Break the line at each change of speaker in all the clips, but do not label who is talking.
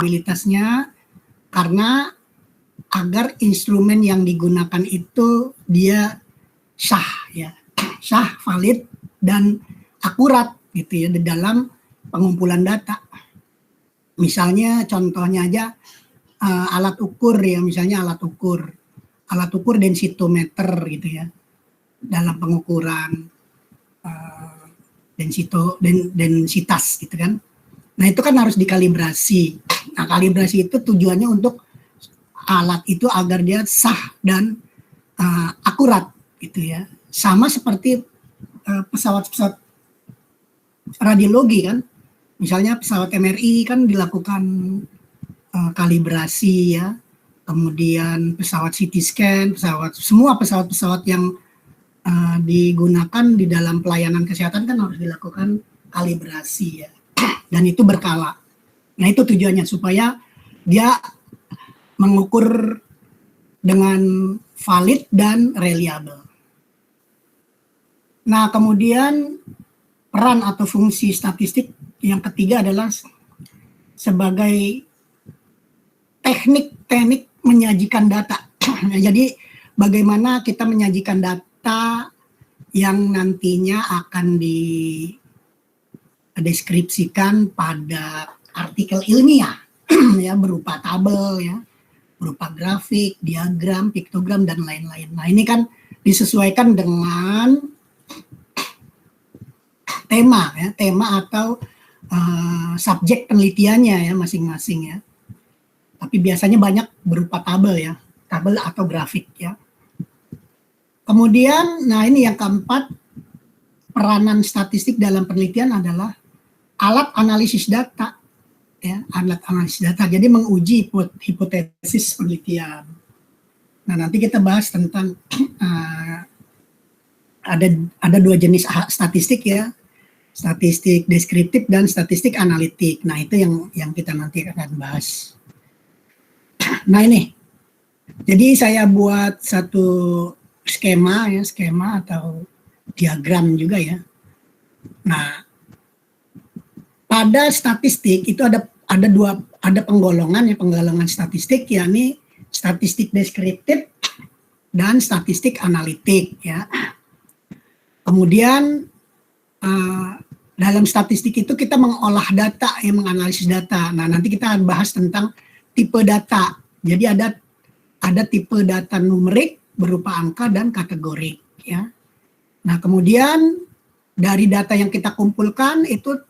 reliabilitasnya karena agar instrumen yang digunakan itu dia sah ya, sah, valid dan akurat gitu ya di dalam pengumpulan data. Misalnya contohnya aja alat ukur ya, misalnya alat ukur densitometer gitu ya dalam pengukuran densitas gitu kan. Nah itu kan harus dikalibrasi. Nah kalibrasi itu tujuannya untuk alat itu agar dia sah dan akurat gitu ya. Sama seperti pesawat-pesawat radiologi kan. Misalnya pesawat MRI kan dilakukan kalibrasi ya. Kemudian pesawat CT scan, semua pesawat-pesawat yang digunakan di dalam pelayanan kesehatan kan harus dilakukan kalibrasi ya. Dan itu berkala. Nah itu tujuannya supaya dia mengukur dengan valid dan reliable. Nah kemudian peran atau fungsi statistik yang ketiga adalah sebagai teknik menyajikan data. Jadi bagaimana kita menyajikan data yang nantinya akan dideskripsikan pada artikel ilmiah ya berupa tabel ya, berupa grafik, diagram, piktogram dan lain-lain. Nah, ini kan disesuaikan dengan tema ya, tema atau subjek penelitiannya ya masing-masing ya. Tapi biasanya banyak berupa tabel ya, tabel atau grafik ya. Kemudian, nah ini yang keempat, peranan statistik dalam penelitian adalah alat analisis data ya, alat analisis data. Jadi menguji hipotesis penelitian. Nah, nanti kita bahas tentang ada dua jenis statistik ya. Statistik deskriptif dan statistik analitik. Nah, itu yang kita nanti akan bahas. Nah, ini. Jadi saya buat satu skema atau diagram juga ya. Nah, pada statistik itu ada penggolongan statistik, yakni statistik deskriptif dan statistik analitik ya. Kemudian dalam statistik itu kita mengolah data, menganalisis data. Nah, nanti kita akan bahas tentang tipe data. Jadi ada tipe data numerik berupa angka dan kategorik ya. Nah, kemudian dari data yang kita kumpulkan itu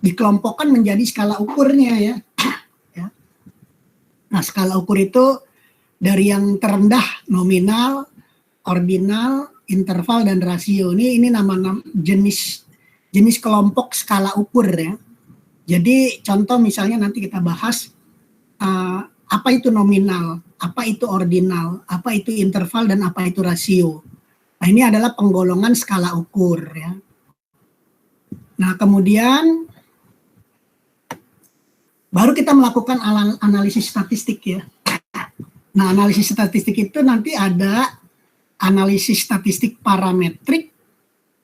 dikelompokkan menjadi skala ukurnya ya. Nah, skala ukur itu dari yang terendah nominal, ordinal, interval dan rasio. Ini nama jenis kelompok skala ukur ya. Jadi contoh misalnya nanti kita bahas apa itu nominal, apa itu ordinal, apa itu interval dan apa itu rasio. Nah, ini adalah penggolongan skala ukur ya. Nah, kemudian baru kita melakukan analisis statistik ya. Nah, analisis statistik itu nanti ada analisis statistik parametrik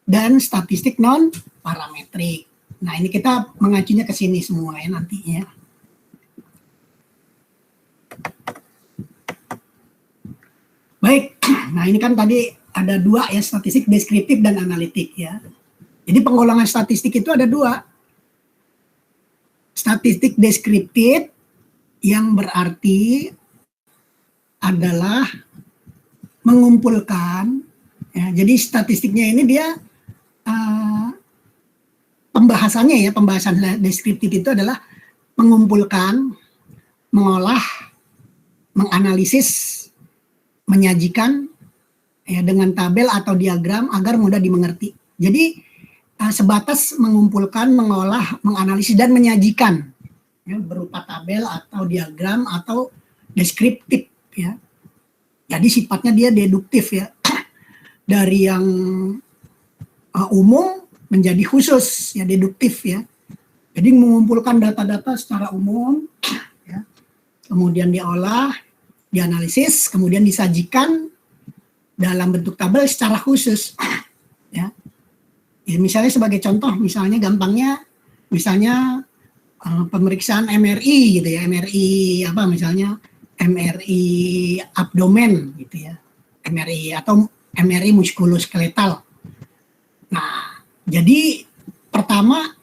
dan statistik non parametrik. Nah, ini kita mengacunya ke sini semua ya nantinya. Baik, nah ini kan tadi ada dua ya, statistik deskriptif dan analitik ya. Jadi penggolongan statistik itu ada dua. Statistik deskriptif yang berarti adalah mengumpulkan, ya, jadi statistiknya ini dia pembahasan deskriptif itu adalah mengumpulkan, mengolah, menganalisis, menyajikan ya dengan tabel atau diagram agar mudah dimengerti. Jadi sebatas mengumpulkan, mengolah, menganalisis dan menyajikan ya, berupa tabel atau diagram atau deskriptif ya. Jadi sifatnya dia deduktif ya. Dari yang umum menjadi khusus ya, deduktif ya. Jadi mengumpulkan data-data secara umum ya. Kemudian diolah, dianalisis, kemudian disajikan dalam bentuk tabel secara khusus ya. Ya misalnya sebagai contoh, misalnya gampangnya misalnya pemeriksaan MRI gitu ya, MRI apa misalnya MRI abdomen gitu ya, MRI atau MRI muskuloskeletal. Nah, jadi pertama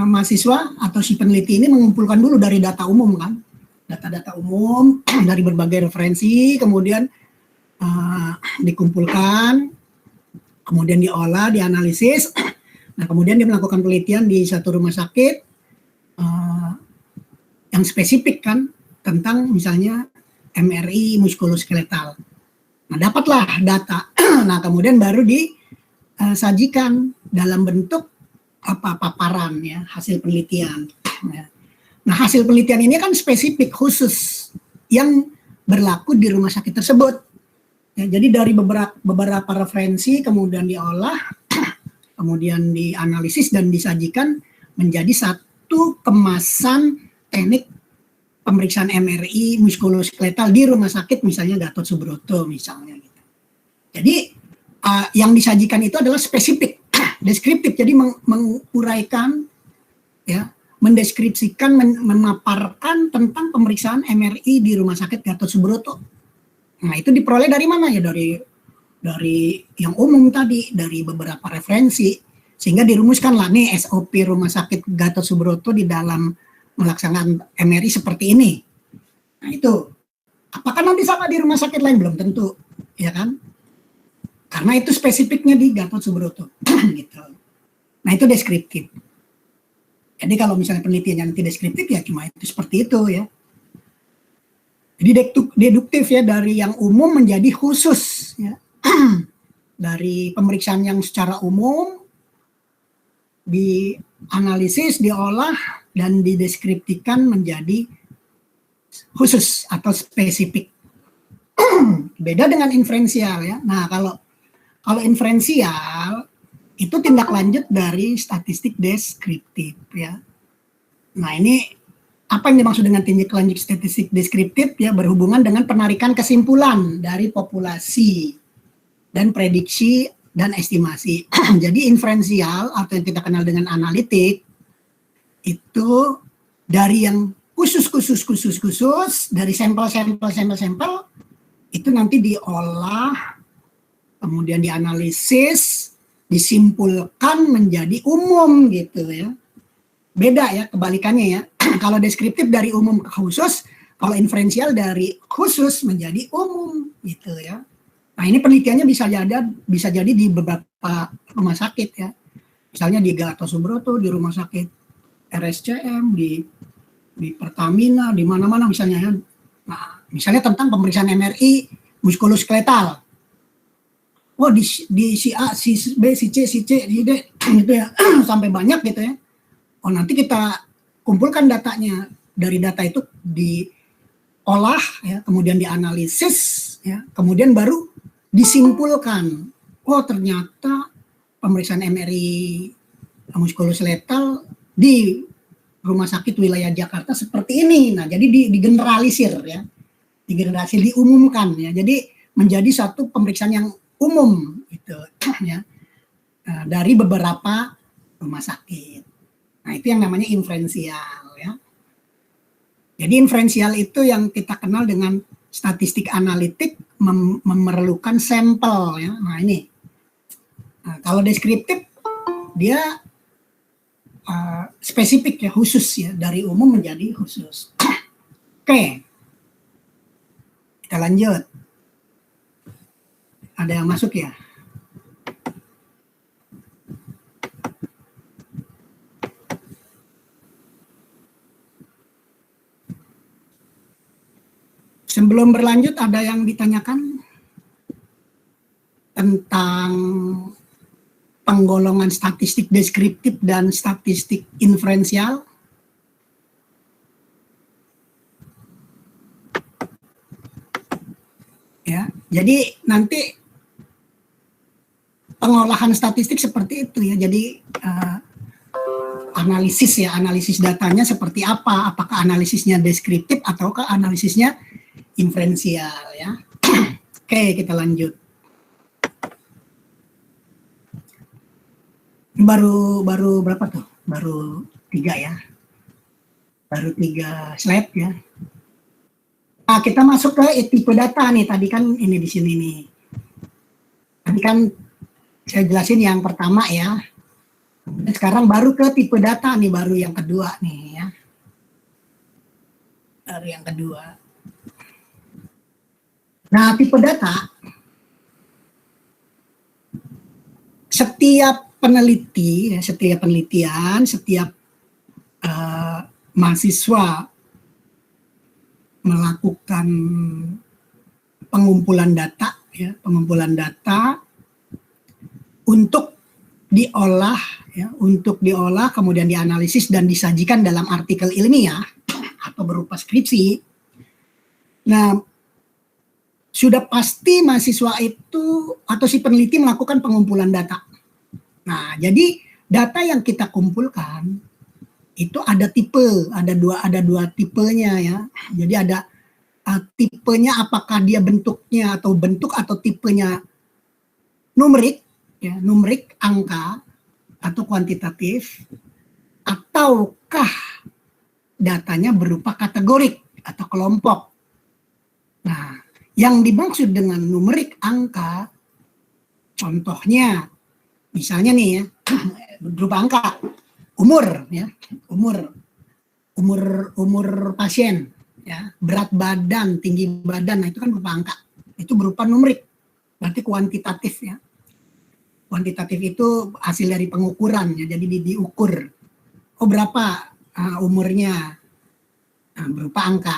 mahasiswa atau si peneliti ini mengumpulkan dulu dari data umum kan, data-data umum dari berbagai referensi, kemudian dikumpulkan, kemudian diolah, dianalisis. Nah, kemudian dia melakukan penelitian di satu rumah sakit yang spesifik kan tentang misalnya MRI muskuloskeletal. Nah, dapatlah data. Nah, kemudian baru disajikan dalam bentuk paparan ya, hasil penelitian. Nah, hasil penelitian ini kan spesifik khusus yang berlaku di rumah sakit tersebut. Ya, jadi dari beberapa referensi kemudian diolah, kemudian dianalisis dan disajikan menjadi satu kemasan teknik pemeriksaan MRI muskuloskeletal di rumah sakit misalnya Gatot Subroto misalnya. Gitu. Jadi yang disajikan itu adalah spesifik, deskriptif. Jadi menguraikan, ya, mendeskripsikan, memaparkan tentang pemeriksaan MRI di rumah sakit Gatot Subroto. Nah, itu diperoleh dari mana ya? Dari yang umum tadi, dari beberapa referensi, sehingga dirumuskanlah nih SOP rumah sakit Gatot Subroto di dalam melaksanakan MRI seperti ini. Nah, itu apakah nanti sama di rumah sakit lain? Belum tentu, ya kan? Karena itu spesifiknya di Gatot Subroto. Gitu. Nah, itu deskriptif. Jadi kalau misalnya penelitian yang tidak deskriptif ya cuma itu seperti itu ya. Jadi deduktif ya, dari yang umum menjadi khusus ya. Dari pemeriksaan yang secara umum dianalisis, diolah dan dideskripsikan menjadi khusus atau spesifik. Beda dengan inferensial ya. Nah, kalau inferensial itu tindak lanjut dari statistik deskriptif ya. Nah, ini apa yang dimaksud dengan tindak lanjut statistik deskriptif ya, berhubungan dengan penarikan kesimpulan dari populasi dan prediksi dan estimasi. Jadi inferensial atau yang kita kenal dengan analitik itu dari yang khusus dari sampel itu nanti diolah, kemudian dianalisis, disimpulkan menjadi umum gitu ya. Beda ya, kebalikannya ya. Kalau deskriptif dari umum ke khusus, kalau inferensial dari khusus menjadi umum gitu ya. Nah, ini penelitiannya bisa jadi di beberapa rumah sakit ya. Misalnya di Gatot Subroto, di rumah sakit RSCM, di Pertamina, di mana-mana misalnya ya. Nah, misalnya tentang pemeriksaan MRI muskuloskeletal. Oh, di si A, si B, si C, si D gitu ya. Sampai banyak gitu ya. Oh, nanti kita kumpulkan datanya. Dari data itu diolah ya, kemudian dianalisis ya, kemudian baru disimpulkan. Oh, ternyata pemeriksaan MRI muskuloskeletal di rumah sakit wilayah Jakarta seperti ini. Nah, jadi digeneralisir ya. Digeneralisir, diumumkan ya. Jadi menjadi satu pemeriksaan yang umum gitu ya. Dari beberapa rumah sakit. Nah, itu yang namanya inferensial ya. Jadi inferensial itu yang kita kenal dengan statistik analitik memerlukan sampel ya. Nah, ini. Nah, kalau deskriptif dia spesifik ya, khusus ya, dari umum menjadi khusus. Oke. Kita lanjut. Ada yang masuk ya? Sebelum berlanjut, ada yang ditanyakan tentang penggolongan statistik deskriptif dan statistik inferensial? Ya, jadi nanti pengolahan statistik seperti itu ya. Jadi analisis datanya seperti apa? Apakah analisisnya deskriptif ataukah analisisnya inferensial ya? Oke, kita lanjut. Baru berapa tuh? Baru 3 ya. baru 3 slide ya. Nah, kita masuk ke tipe data nih. Tadi kan ini di sini nih. Tadi kan saya jelasin yang pertama ya. Dan sekarang baru ke tipe data nih, baru yang kedua nih ya. Baru yang kedua. Nah, tipe data, setiap peneliti, setiap penelitian, setiap mahasiswa melakukan pengumpulan data, ya, pengumpulan data untuk diolah, ya, kemudian dianalisis dan disajikan dalam artikel ilmiah atau berupa skripsi. Nah, sudah pasti mahasiswa itu atau si peneliti melakukan pengumpulan data. Nah, jadi data yang kita kumpulkan itu ada tipe, ada dua tipenya ya. Jadi ada tipenya, apakah dia bentuknya atau tipenya numerik, ya, numerik angka atau kuantitatif, ataukah datanya berupa kategorik atau kelompok. Nah, yang dimaksud dengan numerik angka, contohnya, misalnya nih ya, berupa angka, umur ya, umur pasien, ya, berat badan, tinggi badan, nah itu kan berupa angka, itu berupa numerik, berarti kuantitatif ya. Kuantitatif itu hasil dari pengukuran ya, jadi diukur, oh berapa umurnya, nah, berupa angka.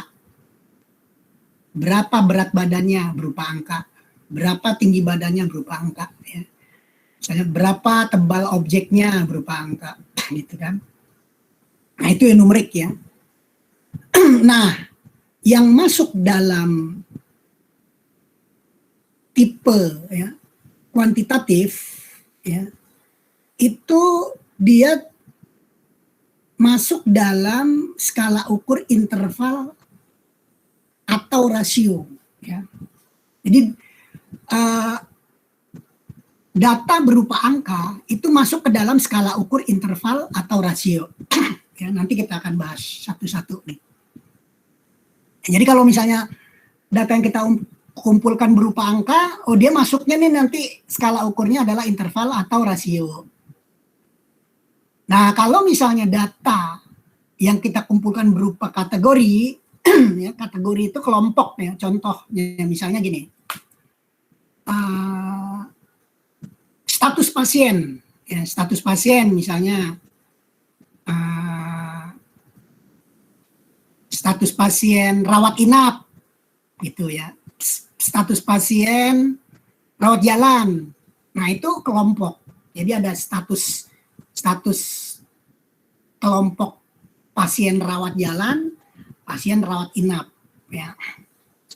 Berapa berat badannya berupa angka, berapa tinggi badannya berupa angka, ya. Misalnya berapa tebal objeknya berupa angka, gitu kan. Nah itu yang numerik ya. Nah, yang masuk dalam tipe ya kuantitatif ya, itu dia masuk dalam skala ukur interval atau rasio ya. Jadi data berupa angka itu masuk ke dalam skala ukur interval atau rasio. Ya, nanti kita akan bahas satu-satu nih. Jadi kalau misalnya data yang kita kumpulkan berupa angka, oh dia masuknya nih nanti skala ukurnya adalah interval atau rasio. Nah, kalau misalnya data yang kita kumpulkan berupa kategori, ya, kategori itu kelompok ya. Contohnya misalnya gini, status pasien, ya, status pasien misalnya status pasien rawat inap, gitu ya. Status pasien rawat jalan, nah itu kelompok. Jadi ada status kelompok pasien rawat jalan, pasien rawat inap ya.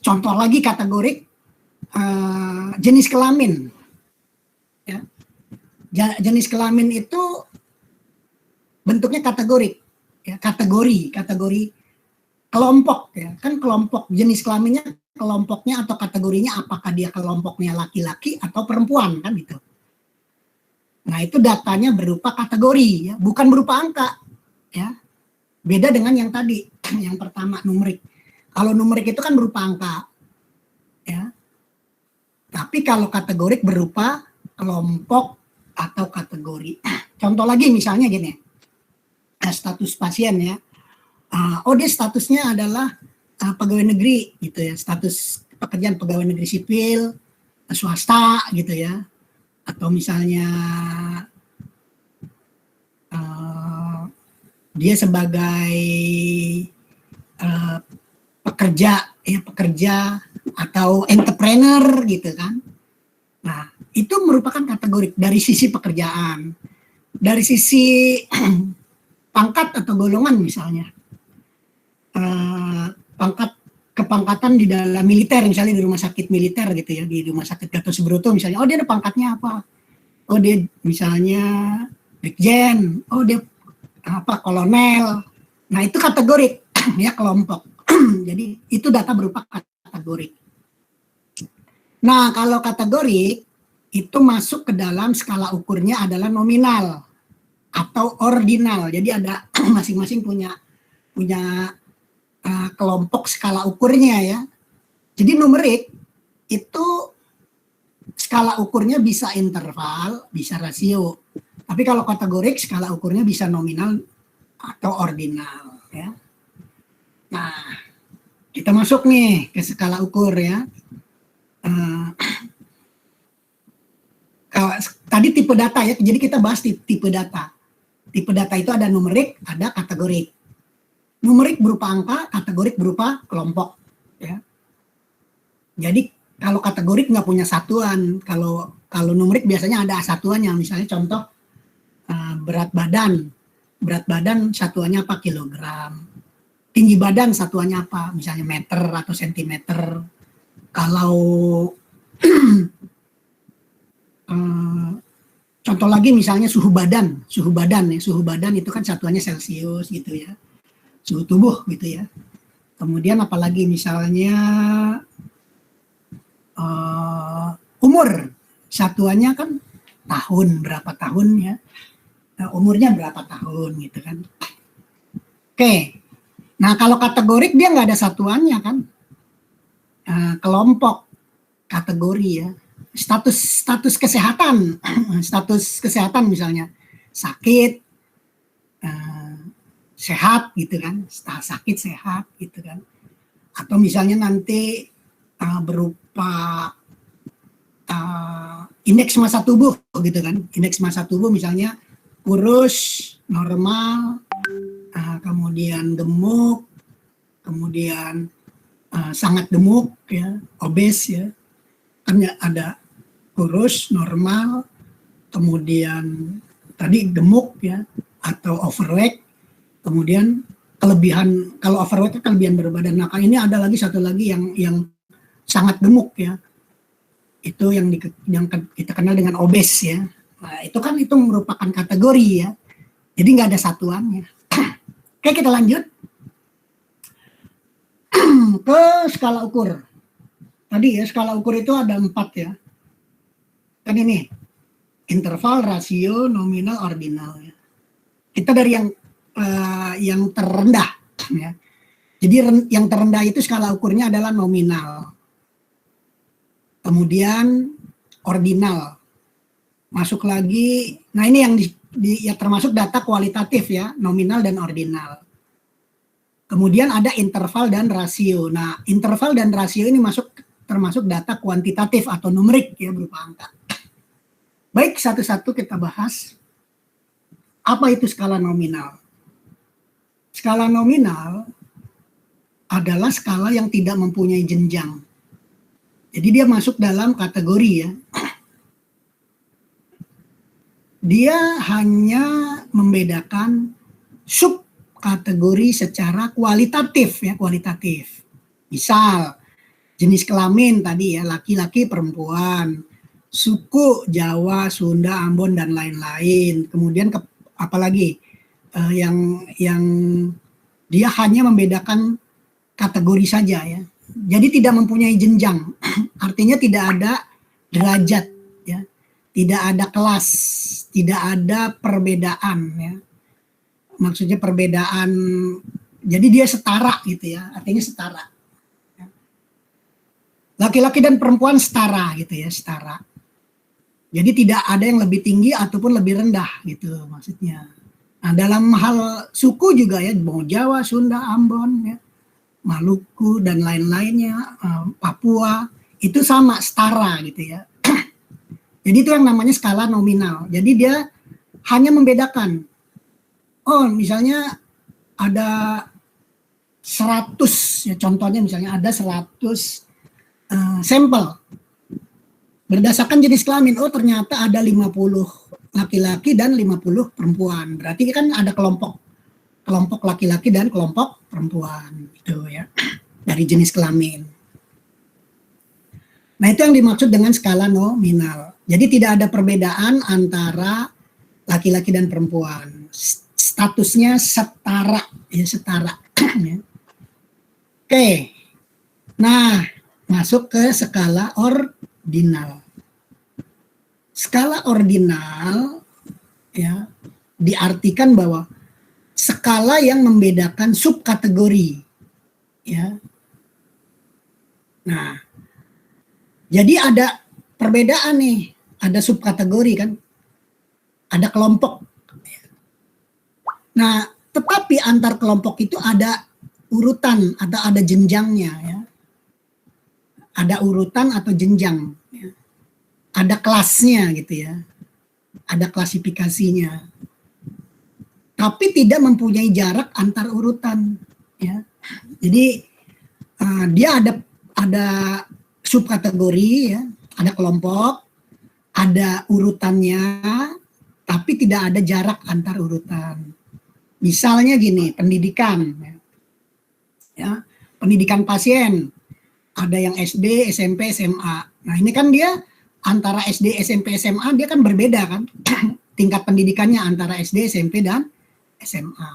Contoh lagi kategorik jenis kelamin ya. Jenis kelamin itu bentuknya kategorik ya, kategori kelompok ya. Kan kelompok jenis kelaminnya, kelompoknya atau kategorinya apakah dia kelompoknya laki-laki atau perempuan kan gitu. Nah, itu datanya berupa kategori ya, bukan berupa angka ya. Beda dengan yang tadi, yang pertama numerik. Kalau numerik itu kan berupa angka, ya. Tapi kalau kategorik berupa kelompok atau kategori. Contoh lagi misalnya gini, status pasien ya. Oh dia statusnya adalah pegawai negeri gitu ya, status pekerjaan pegawai negeri sipil, swasta gitu ya. Atau misalnya dia sebagai pekerja atau entrepreneur gitu kan. Nah, itu merupakan kategori dari sisi pekerjaan. Dari sisi pangkat atau golongan misalnya. Kepangkatan di dalam militer, misalnya di rumah sakit militer gitu ya, di rumah sakit Gatot Subroto misalnya, oh dia ada pangkatnya apa? Oh dia misalnya brigjen, oh dia apa kolonel. Nah itu kategori ya, kelompok. Jadi itu data berupa kategori. Nah kalau kategori itu masuk ke dalam skala ukurnya adalah nominal atau ordinal. Jadi ada masing-masing punya punya kelompok skala ukurnya ya. Jadi numerik itu skala ukurnya bisa interval, bisa rasio. Tapi kalau kategorik skala ukurnya bisa nominal atau ordinal ya. Nah, kita masuk nih ke skala ukur ya. Tadi tipe data ya, jadi kita bahas tipe data. Tipe data itu ada numerik, ada kategorik. Numerik berupa angka, kategorik berupa kelompok ya. Jadi kalau kategorik nggak punya satuan, kalau numerik biasanya ada satuannya, misalnya contoh berat badan satuannya apa, kilogram. Tinggi badan satuannya apa, misalnya meter atau sentimeter. Kalau contoh lagi misalnya suhu badan itu kan satuannya Celcius gitu ya, suhu tubuh gitu ya. Kemudian apalagi misalnya umur, satuannya kan tahun, berapa tahun ya, umurnya berapa tahun gitu kan. Oke, nah kalau kategorik dia nggak ada satuannya kan, kelompok kategori ya, status kesehatan, status kesehatan misalnya sakit, sehat gitu kan, sakit sehat gitu kan, atau misalnya nanti berupa indeks massa tubuh gitu kan, indeks massa tubuh misalnya kurus, normal, kemudian gemuk, kemudian sangat gemuk ya, obes ya, kan ada kurus, normal, kemudian tadi gemuk ya, atau overweight, kemudian kelebihan, kalau overweight itu kelebihan berat badan. Nah ini ada lagi satu lagi yang sangat gemuk ya, itu yang kita kenal dengan obes ya. Nah itu kan itu merupakan kategori ya, jadi nggak ada satuannya. Oke, kita lanjut ke skala ukur. Tadi ya skala ukur itu ada 4 ya. Kan ini interval, rasio, nominal, ordinal ya. Kita dari yang terendah ya. Jadi yang terendah itu skala ukurnya adalah nominal. Kemudian ordinal. Masuk lagi. Nah, ini yang ya termasuk data kualitatif ya, nominal dan ordinal. Kemudian ada interval dan rasio. Nah, interval dan rasio ini termasuk data kuantitatif atau numerik ya, berupa angka. Baik, satu-satu kita bahas. Apa itu skala nominal? Skala nominal adalah skala yang tidak mempunyai jenjang. Jadi dia masuk dalam kategori ya. Dia hanya membedakan sub kategori secara kualitatif ya, kualitatif. Misal jenis kelamin tadi ya, laki-laki, perempuan, suku Jawa, Sunda, Ambon dan lain-lain. Kemudian apalagi yang dia hanya membedakan kategori saja ya. Jadi tidak mempunyai jenjang. Artinya tidak ada derajat ya. Tidak ada kelas, tidak ada perbedaan ya. Maksudnya perbedaan, jadi dia setara gitu ya, artinya setara. Laki-laki dan perempuan setara gitu ya, setara. Jadi tidak ada yang lebih tinggi ataupun lebih rendah gitu maksudnya. Nah, dalam hal suku juga ya, mau Jawa, Sunda, Ambon ya, Maluku dan lain-lainnya, Papua, itu sama, setara gitu ya. Jadi itu yang namanya skala nominal. Jadi dia hanya membedakan, oh misalnya ada 100 ya, contohnya misalnya ada 100 sampel berdasarkan jenis kelamin. Oh ternyata ada 50 laki-laki dan 50 perempuan. Berarti kan ada kelompok laki-laki dan kelompok perempuan gitu ya, dari jenis kelamin. Nah itu yang dimaksud dengan skala nominal. Jadi tidak ada perbedaan antara laki-laki dan perempuan. Statusnya setara ya, setara. Oke. Nah, masuk ke skala ordinal. Skala ordinal ya diartikan bahwa skala yang membedakan subkategori, ya. Nah, jadi ada perbedaan nih, ada subkategori kan, ada kelompok. Nah, tetapi antar kelompok itu ada urutan atau ada jenjangnya, ya. Ada urutan atau jenjang, ya. Ada kelasnya gitu ya, ada klasifikasinya. Tapi tidak mempunyai jarak antar urutan, ya. Jadi dia ada subkategori, ya, ada kelompok, ada urutannya, tapi tidak ada jarak antar urutan. Misalnya gini, pendidikan, ya, pendidikan pasien, ada yang SD, SMP, SMA. Nah ini kan dia antara SD, SMP, SMA dia kan berbeda kan, tingkat pendidikannya antara SD, SMP, dan SMA.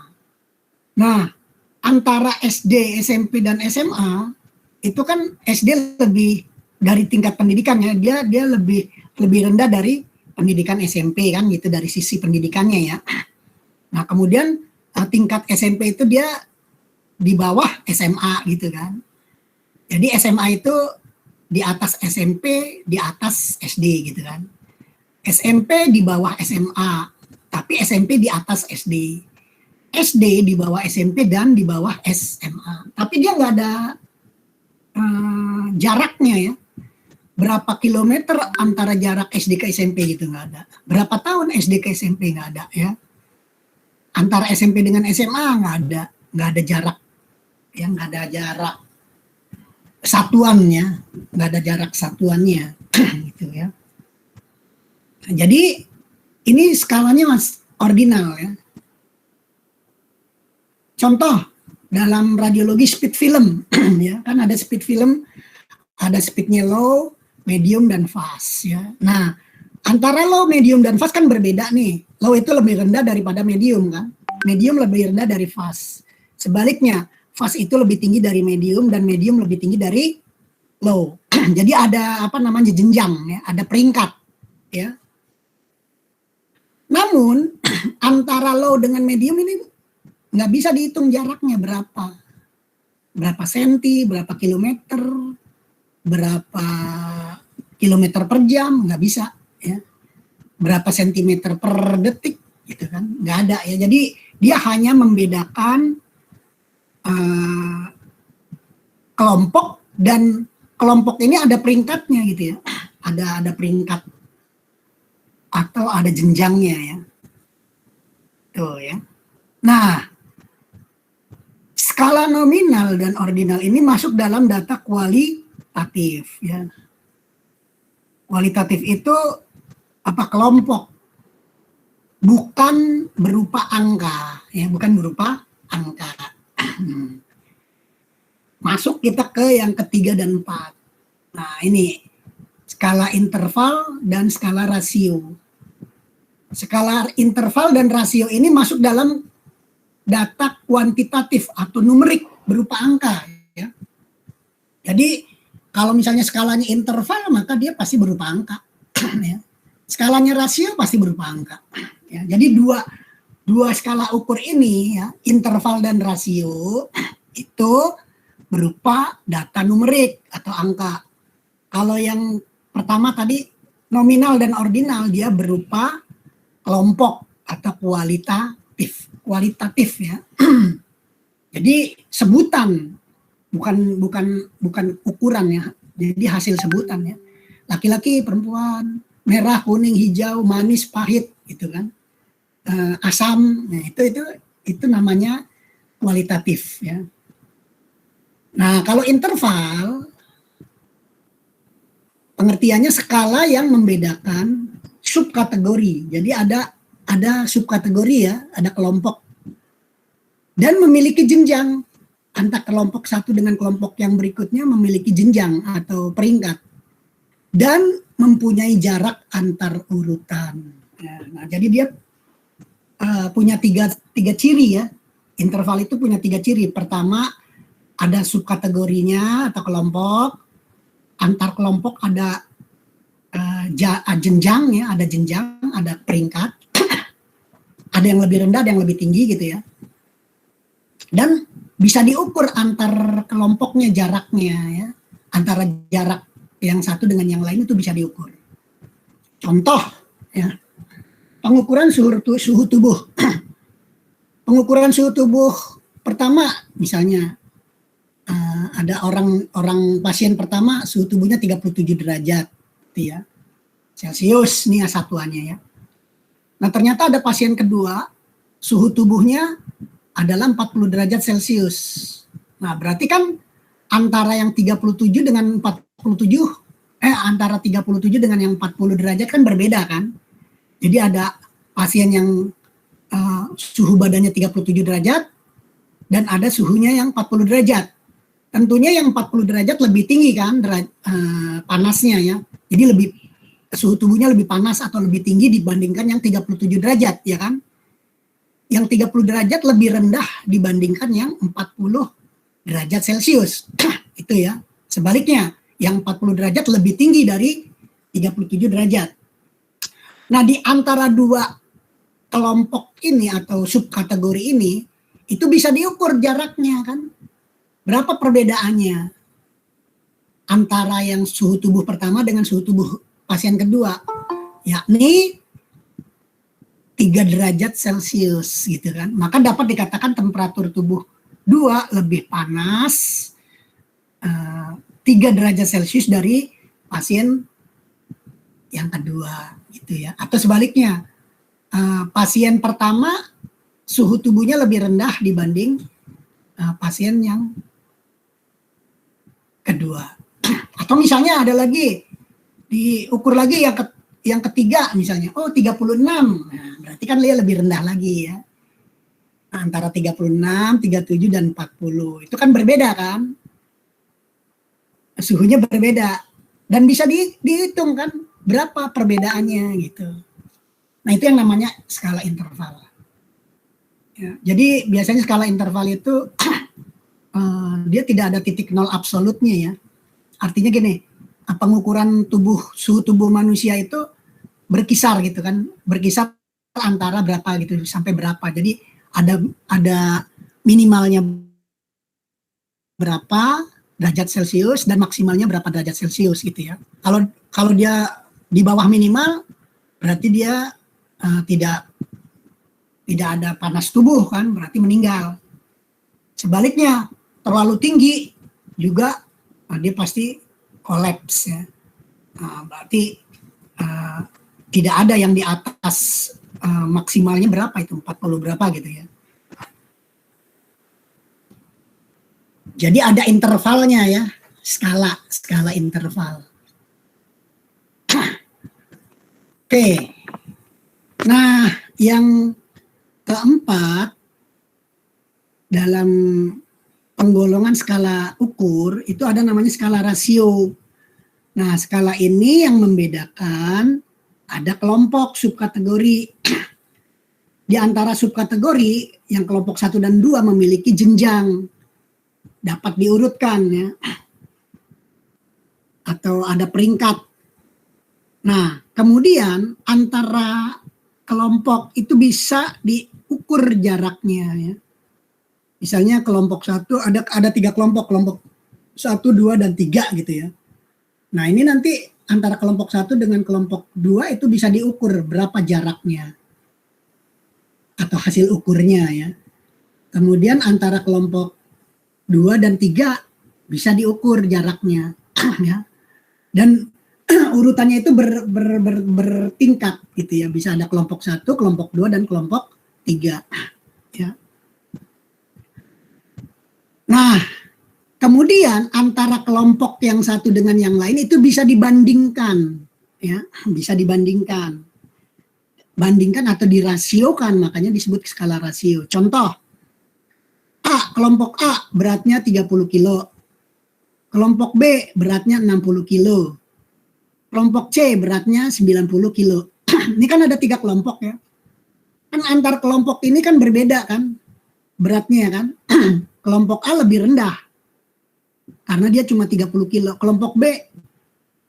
Nah antara SD, SMP, dan SMA itu kan SD lebih dari tingkat pendidikannya, dia lebih rendah dari pendidikan SMP kan gitu, dari sisi pendidikannya ya. Nah kemudian tingkat SMP itu dia di bawah SMA gitu kan. Jadi SMA itu di atas SMP, di atas SD gitu kan. SMP di bawah SMA, tapi SMP di atas SD. SD di bawah SMP dan di bawah SMA. Tapi dia nggak ada jaraknya ya. Berapa kilometer antara jarak SD ke SMP gitu nggak ada. Berapa tahun SD ke SMP nggak ada ya. Antara SMP dengan SMA nggak ada jarak. Ya nggak ada jarak satuannya, nggak ada jarak satuannya gitu ya. Jadi ini skalanya mas ordinal ya. Contoh dalam radiologi speed film ya, kan ada speed film, ada speednya low, medium, dan fast ya. Nah antara low, medium, dan fast kan berbeda nih. Low itu lebih rendah daripada medium kan, medium lebih rendah dari fast. Sebaliknya fast itu lebih tinggi dari medium dan medium lebih tinggi dari low. Jadi ada apa namanya jenjang ya, ada peringkat ya. Namun antara low dengan medium ini nggak bisa dihitung jaraknya berapa senti, berapa kilometer, berapa kilometer per jam, nggak bisa ya. Berapa sentimeter per detik gitu kan, nggak ada ya. Jadi dia hanya membedakan kelompok, dan kelompok ini ada peringkatnya gitu ya, ada peringkat atau ada jenjangnya ya, tuh ya. Nah skala nominal dan ordinal ini masuk dalam data kualitatif ya. Kualitatif itu apa, kelompok, bukan berupa angka ya, bukan berupa angka. Masuk kita ke yang ketiga dan 4. Nah ini skala interval dan skala rasio. Skala interval dan rasio ini masuk dalam data kuantitatif atau numerik berupa angka ya. Jadi kalau misalnya skalanya interval maka dia pasti berupa angka ya. Skalanya rasio pasti berupa angka ya. Jadi dua skala ukur ini ya, interval dan rasio, itu berupa data numerik atau angka. Kalau yang pertama tadi nominal dan ordinal, dia berupa kelompok atau kualitatif ya. Jadi sebutan, bukan ukuran ya. Jadi hasil sebutan ya. Laki-laki, perempuan, merah, kuning, hijau, manis, pahit gitu kan. Asam, nah itu namanya kualitatif ya. Nah, kalau interval pengertiannya skala yang membedakan subkategori. Jadi ada subkategori ya, ada kelompok, dan memiliki jenjang antara kelompok satu dengan kelompok yang berikutnya, memiliki jenjang atau peringkat, dan mempunyai jarak antar urutan. Nah, jadi dia punya tiga ciri ya. Interval itu punya 3 ciri. Pertama, ada subkategorinya atau kelompok. Antar kelompok ada jenjang ya, ada jenjang, ada peringkat. Ada yang lebih rendah, ada yang lebih tinggi gitu ya. Dan bisa diukur antar kelompoknya, jaraknya ya. Antara jarak yang satu dengan yang lain itu bisa diukur. Contoh ya, pengukuran suhu tubuh. Pengukuran suhu tubuh pertama misalnya ada orang pasien pertama suhu tubuhnya 37 derajat gitu ya. Celcius nih satuannya ya. Nah, ternyata ada pasien kedua suhu tubuhnya adalah 40 derajat Celcius. Nah, berarti kan antara yang 37 dengan 47 antara 37 dengan yang 40 derajat kan berbeda kan. Jadi ada pasien yang suhu badannya 37 derajat dan ada suhunya yang 40 derajat. Tentunya yang 40 derajat lebih tinggi kan panasnya ya. Jadi suhu tubuhnya lebih panas atau lebih tinggi dibandingkan yang 37 derajat ya kan. Yang 30 derajat lebih rendah dibandingkan yang 40 derajat Celcius. Itu ya. Sebaliknya, yang 40 derajat lebih tinggi dari 37 derajat. Nah, di antara dua kelompok ini atau subkategori ini, itu bisa diukur jaraknya kan. Berapa perbedaannya antara yang suhu tubuh pertama dengan suhu tubuh pasien kedua, yakni 3 derajat Celcius gitu kan. Maka dapat dikatakan temperatur tubuh 2 lebih panas 3 derajat Celcius dari pasien yang kedua gitu ya. Atau sebaliknya, pasien pertama suhu tubuhnya lebih rendah dibanding pasien yang kedua. Atau misalnya ada lagi diukur lagi yang ketiga misalnya, 36. Nah, berarti kan dia lebih rendah lagi ya. Antara 36, 37 dan 40. Itu kan berbeda kan? Suhunya berbeda dan bisa dihitung kan berapa perbedaannya gitu. Nah, itu yang namanya skala interval. Ya, jadi biasanya skala interval itu dia tidak ada titik nol absolutnya ya. Artinya gini, pengukuran suhu tubuh manusia itu berkisar gitu kan, berkisar antara berapa gitu sampai berapa. Jadi ada minimalnya berapa derajat Celcius dan maksimalnya berapa derajat Celcius gitu ya. Kalau dia di bawah minimal berarti dia tidak ada panas tubuh kan, berarti meninggal. Sebaliknya terlalu tinggi juga dia pasti kolaps ya. Berarti tidak ada yang di atas maksimalnya berapa itu 40 berapa gitu ya. Jadi ada intervalnya ya, skala interval. Oke. Nah, yang keempat dalam penggolongan skala ukur itu ada namanya skala rasio. Nah, skala ini yang membedakan ada kelompok subkategori. Di antara subkategori yang kelompok 1 dan 2 memiliki jenjang. Dapat diurutkan ya. Atau ada peringkat. Nah, kemudian antara kelompok itu bisa diukur jaraknya ya. Misalnya kelompok 1 ada 3 kelompok 1, 2 dan 3 gitu ya. Nah, ini nanti antara kelompok 1 dengan kelompok 2 itu bisa diukur berapa jaraknya atau hasil ukurnya ya. Kemudian antara kelompok 2 dan 3 bisa diukur jaraknya ya. Dan urutannya itu bertingkat gitu ya. Bisa ada kelompok 1, kelompok 2 dan kelompok 3 ya. Nah, kemudian antara kelompok yang satu dengan yang lain itu bisa dibandingkan ya, bisa dibandingkan. Bandingkan atau dirasiokan, makanya disebut skala rasio. Contoh, kelompok A beratnya 30 kilo. Kelompok B beratnya 60 kilo. Kelompok C beratnya 90 kilo. Ini kan ada 3 kelompok ya. Kan antar kelompok ini kan berbeda kan beratnya kan. Kelompok A lebih rendah karena dia cuma 30 kilo. Kelompok B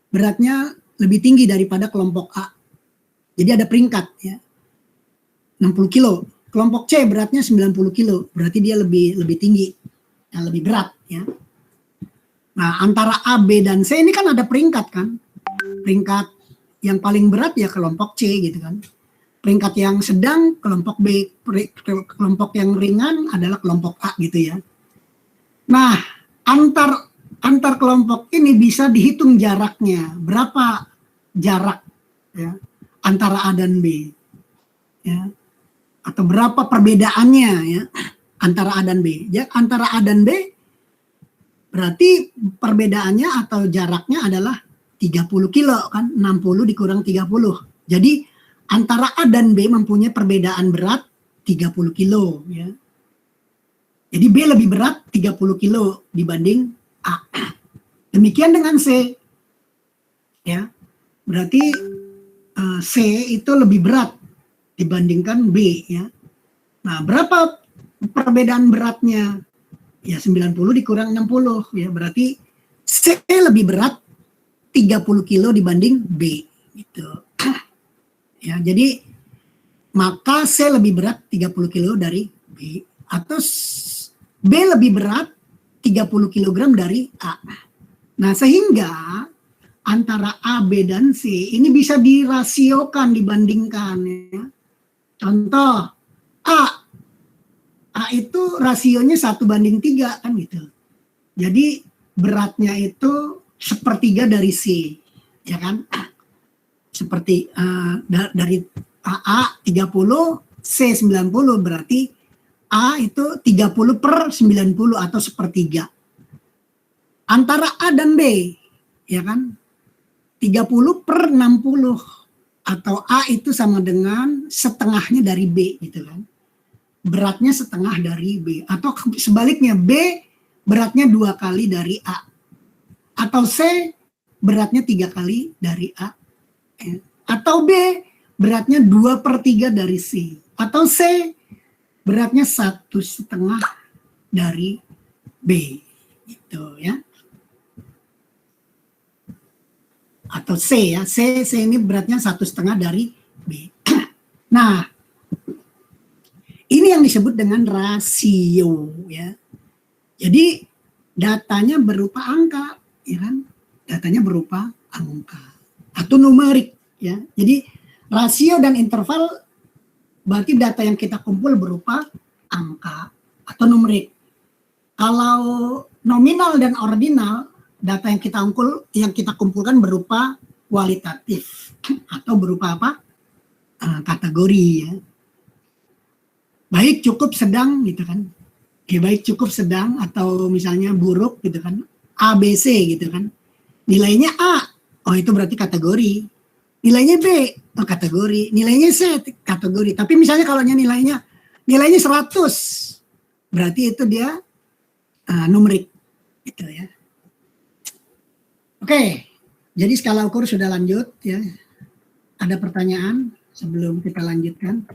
beratnya lebih tinggi daripada kelompok A. Jadi ada peringkat ya. 60 kilo kelompok C beratnya 90 kilo, berarti dia lebih tinggi, lebih berat ya. Nah, antara A, B, dan C ini kan ada peringkat kan. Peringkat yang paling berat ya kelompok C gitu kan. Peringkat yang sedang kelompok B, kelompok yang ringan adalah kelompok A gitu ya. Nah, antar kelompok ini bisa dihitung jaraknya. Berapa jarak ya antara A dan B. Ya. Atau berapa perbedaannya ya antara A dan B. Ya, antara A dan B berarti perbedaannya atau jaraknya adalah 30 kilo kan, 60 dikurang 30. Jadi antara A dan B mempunyai perbedaan berat 30 kilo ya. Jadi B lebih berat 30 kilo dibanding A. Demikian dengan C. Ya. Berarti C itu lebih berat dibandingkan B ya. Nah, berapa perbedaan beratnya? Ya 90 dikurang 60 ya, berarti C lebih berat 30 kilo dibanding B gitu. Ya, jadi maka C lebih berat 30 kilo dari B, atau B lebih berat 30 kg dari A. Nah, sehingga antara A, B, dan C ini bisa dirasiokan, dibandingkan ya. Contoh A itu rasionya 1:3 kan gitu. Jadi beratnya itu 1/3 dari C, ya kan? Seperti dari A 30, C 90, berarti A itu 30/90 atau 1/3. Antara A dan B, ya kan? 30/60 atau A itu sama dengan setengahnya dari B gitu kan. Beratnya setengah dari B, atau sebaliknya B beratnya 2 kali dari A, atau C beratnya 3 kali dari A, atau B beratnya 2/3 dari C, atau C beratnya 1,5 dari B gitu ya. Atau C ya, C ini beratnya 1,5 dari B. Nah, ini yang disebut dengan rasio ya. Jadi datanya berupa angka, ya kan? Datanya berupa angka atau numerik ya. Jadi rasio dan interval berarti data yang kita kumpul berupa angka atau numerik. Kalau nominal dan ordinal, data yang kita kumpulkan berupa kualitatif atau berupa apa? Kategori ya. Baik, cukup, sedang gitu kan. Ya, baik, cukup, sedang, atau misalnya buruk gitu kan. A, B, C gitu kan. Nilainya A, oh itu berarti kategori. Nilainya B, oh kategori. Nilainya C, kategori. Tapi misalnya kalau nilainya 100, berarti itu dia numerik gitu ya. Oke, jadi skala ukur sudah lanjut ya. Ada pertanyaan sebelum kita lanjutkan?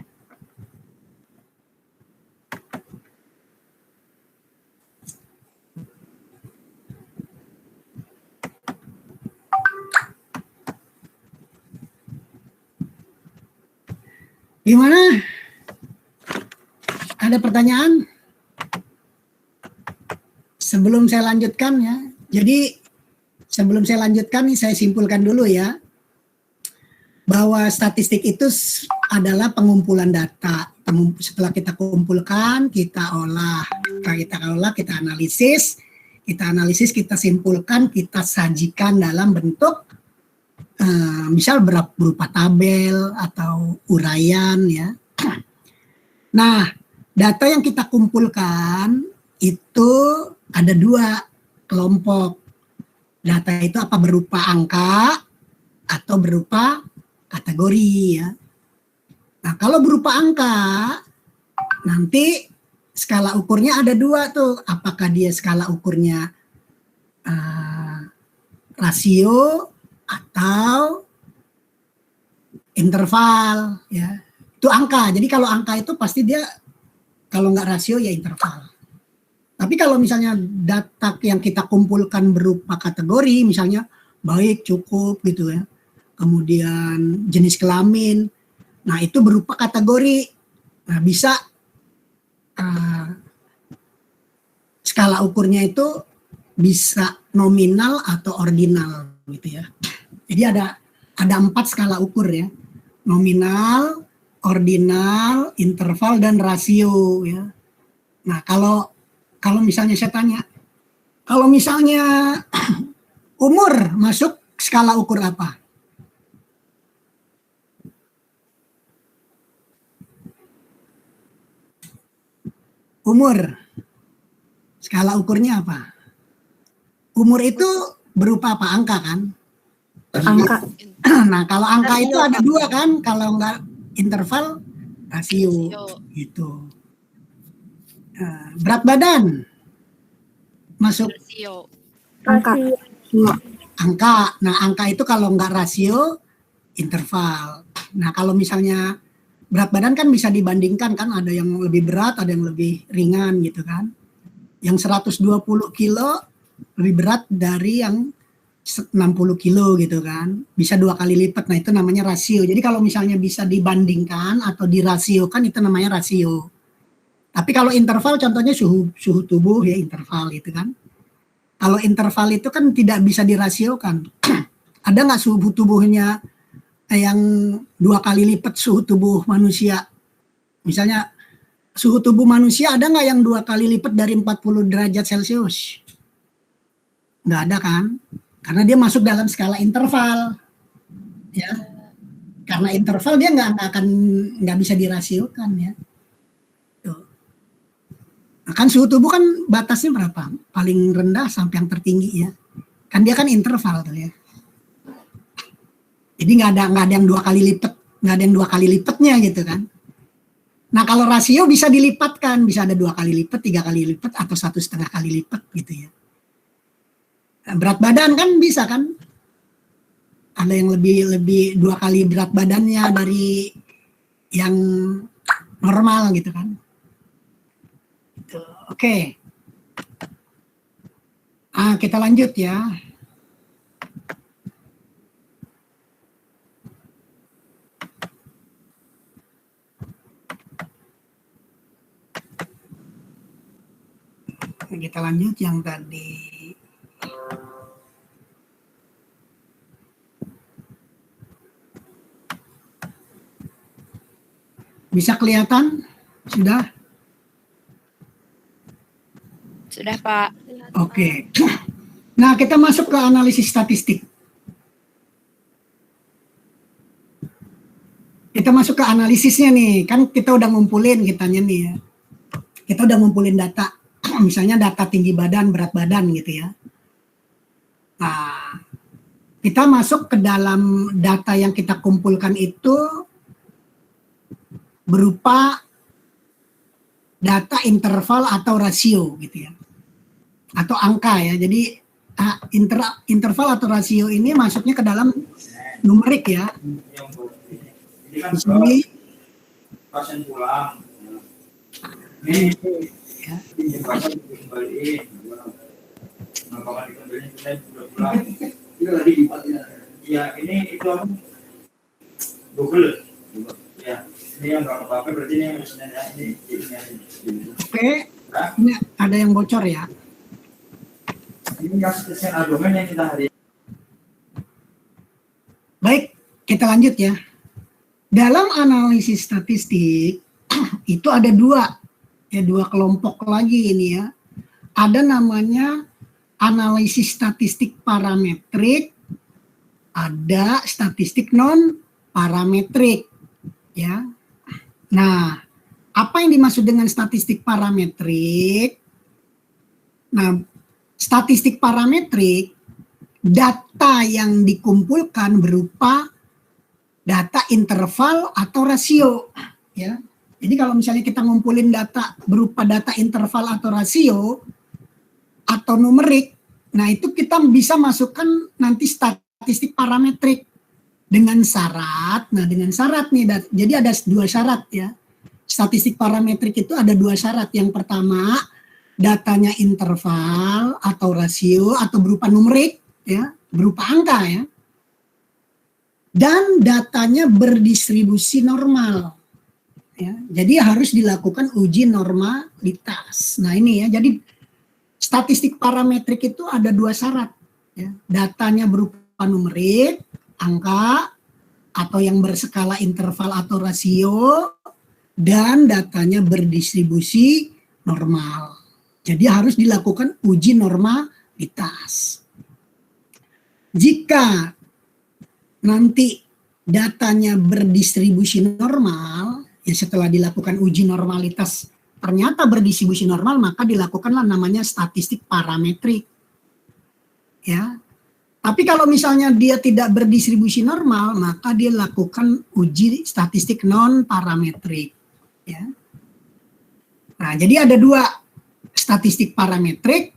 Gimana? Ada pertanyaan? Sebelum saya lanjutkan ya. Jadi sebelum saya lanjutkan nih, saya simpulkan dulu ya. Bahwa statistik itu adalah pengumpulan data. Setelah kita kumpulkan, kita olah. Kita analisis, kita simpulkan, kita sajikan dalam bentuk misal berupa tabel atau uraian ya. Nah, data yang kita kumpulkan itu ada 2 kelompok. Data itu apa berupa angka atau berupa kategori ya. Nah, kalau berupa angka, nanti skala ukurnya ada 2 tuh. Apakah dia skala ukurnya rasio atau interval ya. Itu angka. Jadi kalau angka itu pasti dia, kalau nggak rasio ya interval. Tapi kalau misalnya data yang kita kumpulkan berupa kategori, misalnya baik, cukup gitu ya, kemudian jenis kelamin, nah itu berupa kategori. Nah, bisa skala ukurnya itu bisa nominal atau ordinal gitu ya. Jadi ada 4 skala ukur ya. Nominal, ordinal, interval dan rasio ya. Nah, kalau misalnya saya tanya, kalau misalnya umur masuk skala ukur apa? Umur. Skala ukurnya apa? Umur itu berupa apa? Angka kan?
Angka.
Nah, kalau angka itu ada 2 kan? Kalau enggak interval, rasio. Gitu. Berat badan masuk
Angka.
angka. Nah, angka itu kalau enggak rasio, interval. Nah, kalau misalnya berat badan kan bisa dibandingkan kan, ada yang lebih berat, ada yang lebih ringan gitu kan. Yang 120 kilo lebih berat dari yang 60 kilo gitu kan. Bisa 2 kali lipat. Nah, itu namanya rasio. Jadi kalau misalnya bisa dibandingkan atau dirasiokan, itu namanya rasio. Tapi kalau interval contohnya suhu tubuh ya, interval gitu kan. Kalau interval itu kan tidak bisa dirasiokan. Ada nggak suhu tubuhnya yang 2 kali lipat suhu tubuh manusia? Misalnya suhu tubuh manusia ada nggak yang 2 kali lipat dari 40 derajat Celcius? Nggak ada kan? Karena dia masuk dalam skala interval, ya. Karena interval dia nggak bisa dirasiokan ya. Tuh. Nah, kan suhu tubuh kan batasnya berapa? Paling rendah sampai yang tertinggi ya. Kan dia kan interval tuh ya. Jadi nggak ada yang 2 kali lipat, nggak ada yang 2 kali lipatnya gitu kan. Nah, kalau rasio bisa dilipatkan, bisa ada 2 kali lipat, 3 kali lipat, atau 1,5 kali lipat gitu ya. Nah, berat badan kan bisa kan, ada yang lebih 2 kali berat badannya dari yang normal gitu kan. Gitu. Oke. Kita lanjut ya. Kita lanjut yang tadi. Bisa kelihatan? Sudah?
Sudah, Pak.
Oke. Nah, kita masuk ke analisis statistik. Kita masuk ke analisisnya nih. Kan kita udah ngumpulin kitanya nih ya. Kita udah ngumpulin data. Misalnya data tinggi badan, berat badan gitu ya. Nah, kita masuk ke dalam data yang kita kumpulkan itu berupa data interval atau rasio gitu ya. Atau angka ya. Jadi interval atau rasio ini masuknya ke dalam numerik ya. Di sini
pasien pulang. Ini ya. Ya, ini itu Google. Ya, ini yang nggak apa-apa berarti ini yang ini.
Oke, ini ada yang bocor ya.
Ini yang argumen yang kita hari.
Baik, kita lanjut ya. Dalam analisis statistik itu ada dua kelompok lagi ini ya. Ada namanya analisis statistik parametrik, ada statistik non parametrik ya. Nah, apa yang dimaksud dengan statistik parametrik? Nah, statistik parametrik data yang dikumpulkan berupa data interval atau rasio ya. Jadi kalau misalnya kita ngumpulin data berupa data interval atau rasio atau numerik, nah itu kita bisa masukkan nanti statistik parametrik dengan syarat. Nah, dengan syarat nih, jadi ada 2 syarat ya. Statistik parametrik itu ada 2 syarat. Yang pertama, datanya interval atau rasio atau berupa numerik ya, berupa angka ya. Dan datanya berdistribusi normal. Ya, jadi harus dilakukan uji normalitas. Nah ini ya, jadi statistik parametrik itu ada 2 syarat. Ya. Datanya berupa numerik, angka, atau yang berskala interval atau rasio, dan datanya berdistribusi normal. Jadi harus dilakukan uji normalitas. Jika nanti datanya berdistribusi normal, ya setelah dilakukan uji normalitas ternyata berdistribusi normal, maka dilakukanlah namanya statistik parametrik. Ya. Tapi kalau misalnya dia tidak berdistribusi normal, maka dia lakukan uji statistik non parametrik. Ya. Nah, jadi ada 2, statistik parametrik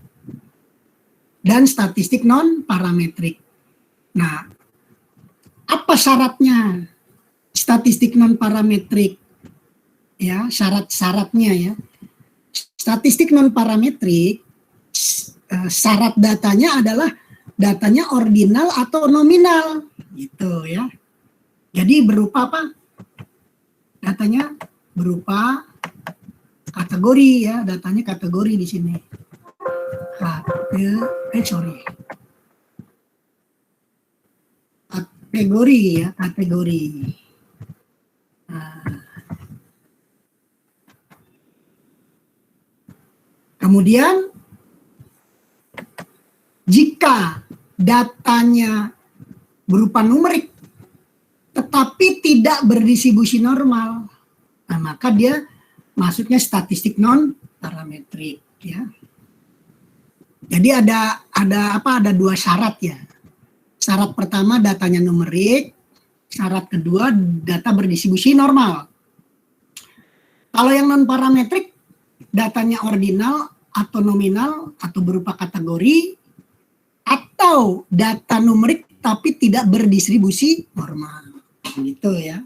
dan statistik non parametrik. Nah, apa syaratnya statistik non parametrik? Ya, syarat-syaratnya ya. Statistik non parametrik, syarat datanya adalah datanya ordinal atau nominal, gitu ya. Jadi berupa apa? Datanya berupa kategori ya, datanya kategori di sini. Kategori ya, kategori. Nah. Kemudian jika datanya berupa numerik tetapi tidak berdistribusi normal, nah maka dia masuknya statistik non parametrik ya. Jadi ada 2 syarat ya. Syarat pertama datanya numerik, syarat kedua data berdistribusi normal. Kalau yang non parametrik datanya ordinal atau nominal atau berupa kategori, atau data numerik tapi tidak berdistribusi normal, gitu ya.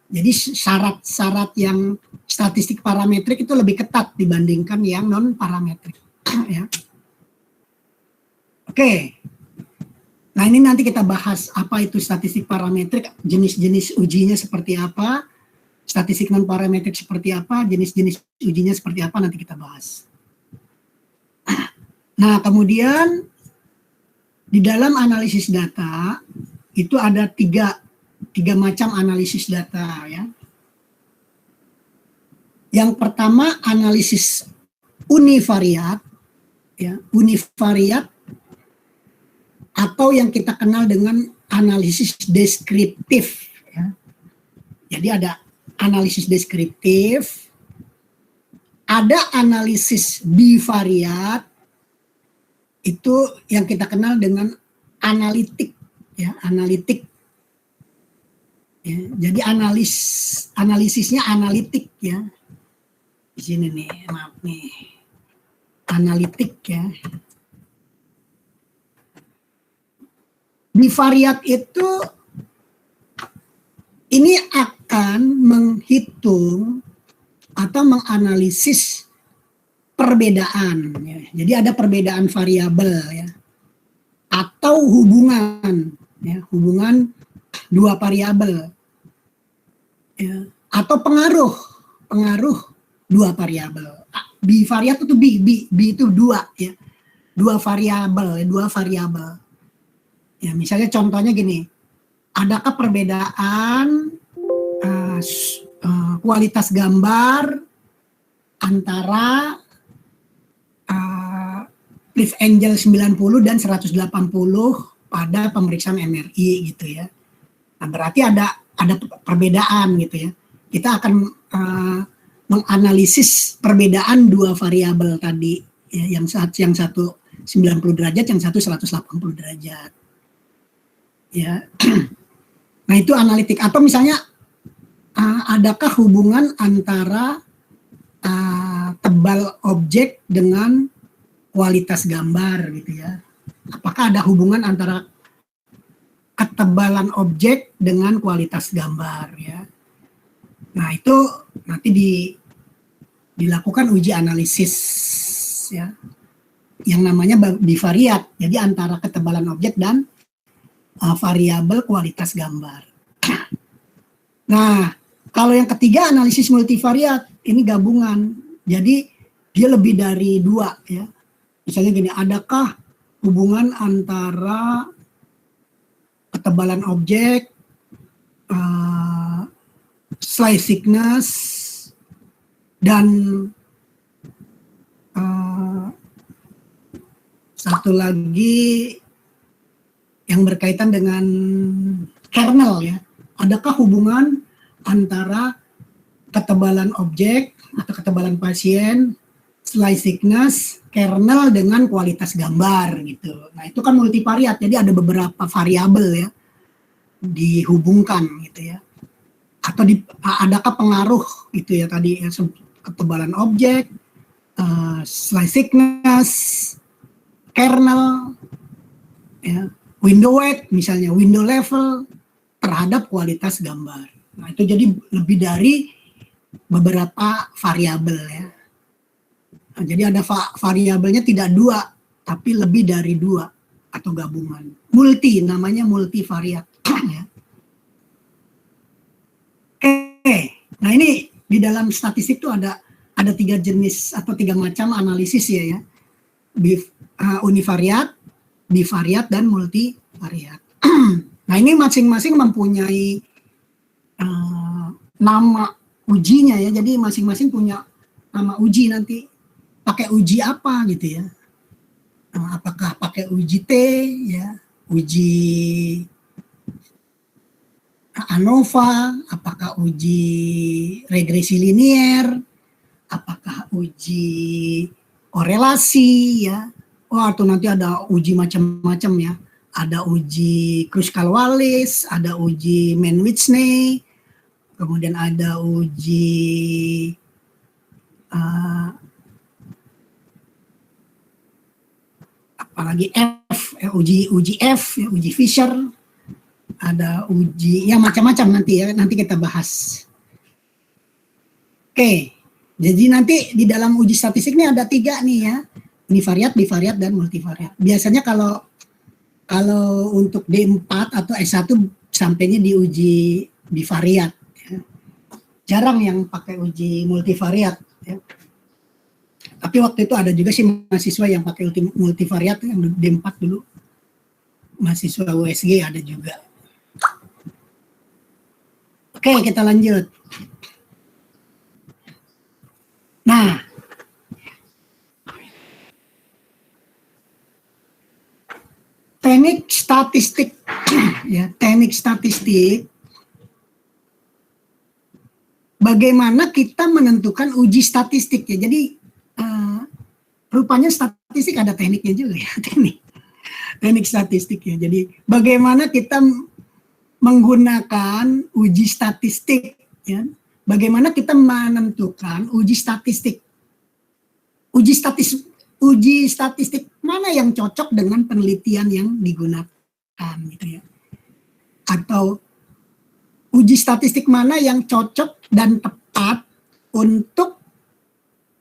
Jadi syarat-syarat yang statistik parametrik itu lebih ketat dibandingkan yang non parametrik. Ya. Oke. Nah ini nanti kita bahas apa itu statistik parametrik, jenis-jenis ujinya seperti apa, statistik non parametrik seperti apa, jenis-jenis ujinya seperti apa, nanti kita bahas. Nah kemudian di dalam analisis data itu ada tiga macam analisis data ya. Yang pertama analisis univariat ya, univariat atau yang kita kenal dengan analisis deskriptif ya. Jadi ada analisis deskriptif, ada analisis bivariat, itu yang kita kenal dengan analitik ya, analitik ya. Jadi analisisnya analitik ya. Di sini nih, maaf nih, analitik ya. Bivariat itu ini akan menghitung atau menganalisis perbedaan ya. Jadi ada perbedaan variabel ya, atau hubungan ya, hubungan 2 variabel ya, atau pengaruh 2 variabel. Bivariat itu B itu 2 ya, 2 variabel ya. Misalnya contohnya gini, adakah perbedaan kualitas gambar antara Cliff Angel 90 dan 180 pada pemeriksaan MRI gitu ya. Nah, berarti ada perbedaan gitu ya. Kita akan menganalisis perbedaan 2 variabel tadi ya, yang satu 90 derajat, yang satu 180 derajat. Ya. Nah, itu analitik. Atau misalnya adakah hubungan antara tebal objek dengan kualitas gambar gitu ya. Apakah ada hubungan antara ketebalan objek dengan kualitas gambar ya. Nah, itu nanti dilakukan uji analisis ya. Yang namanya bivariat. Jadi antara ketebalan objek dan variabel kualitas gambar. Nah, Kalau yang ketiga analisis multivariat, ini gabungan. Jadi dia lebih dari dua ya. Misalnya gini, adakah hubungan antara ketebalan objek, slice thickness, dan satu lagi yang berkaitan dengan kernel ya. Adakah hubungan antara ketebalan objek atau ketebalan pasien, slice thickness, kernel dengan kualitas gambar gitu. Nah, itu kan multivariat. Jadi ada beberapa variabel ya dihubungkan gitu ya. Atau adakah pengaruh gitu ya tadi ya, ketebalan objek, slice thickness, kernel, ya, window weight misalnya, window level terhadap kualitas gambar. Nah, itu jadi lebih dari beberapa variabel ya. Nah, jadi ada variabelnya tidak dua, tapi lebih dari dua atau gabungan. Multi, namanya multivariat. Ya. Oke, nah ini di dalam statistik itu ada 3 jenis atau 3 macam analisis ya. Univariat, bivariat, dan multivariat. Nah ini masing-masing mempunyai nama ujinya ya, jadi masing-masing punya nama uji nanti. Pakai uji apa gitu ya? Apakah pakai uji T ya, uji ANOVA, apakah uji regresi linier, apakah uji korelasi ya? Atau nanti ada uji macam-macam ya. Ada uji Kruskal-Wallis, ada uji Mann-Whitney, kemudian ada uji apalagi F, ya, uji F, ya, uji Fisher, ada uji ya macam-macam nanti ya, nanti kita bahas. Oke, jadi nanti di dalam uji statistik ini ada 3 nih ya, univariat, bivariat, dan multivariat. Biasanya kalau untuk D4 atau S1 sampainya di uji bivariat. Ya. Jarang yang pakai uji multivariat. Ya. Tapi waktu itu ada juga sih mahasiswa yang pakai multivariat yang D4 dulu. Mahasiswa USG ada juga. Oke, kita lanjut. Nah, teknik statistik, ya, teknik statistik. Bagaimana kita menentukan uji statistik ya? Jadi rupanya statistik ada tekniknya juga ya, teknik statistik ya. Jadi bagaimana kita menggunakan uji statistik ya? Bagaimana kita menentukan uji statistik? Uji statistik mana yang cocok dengan penelitian yang digunakan gitu ya. Atau uji statistik mana yang cocok dan tepat untuk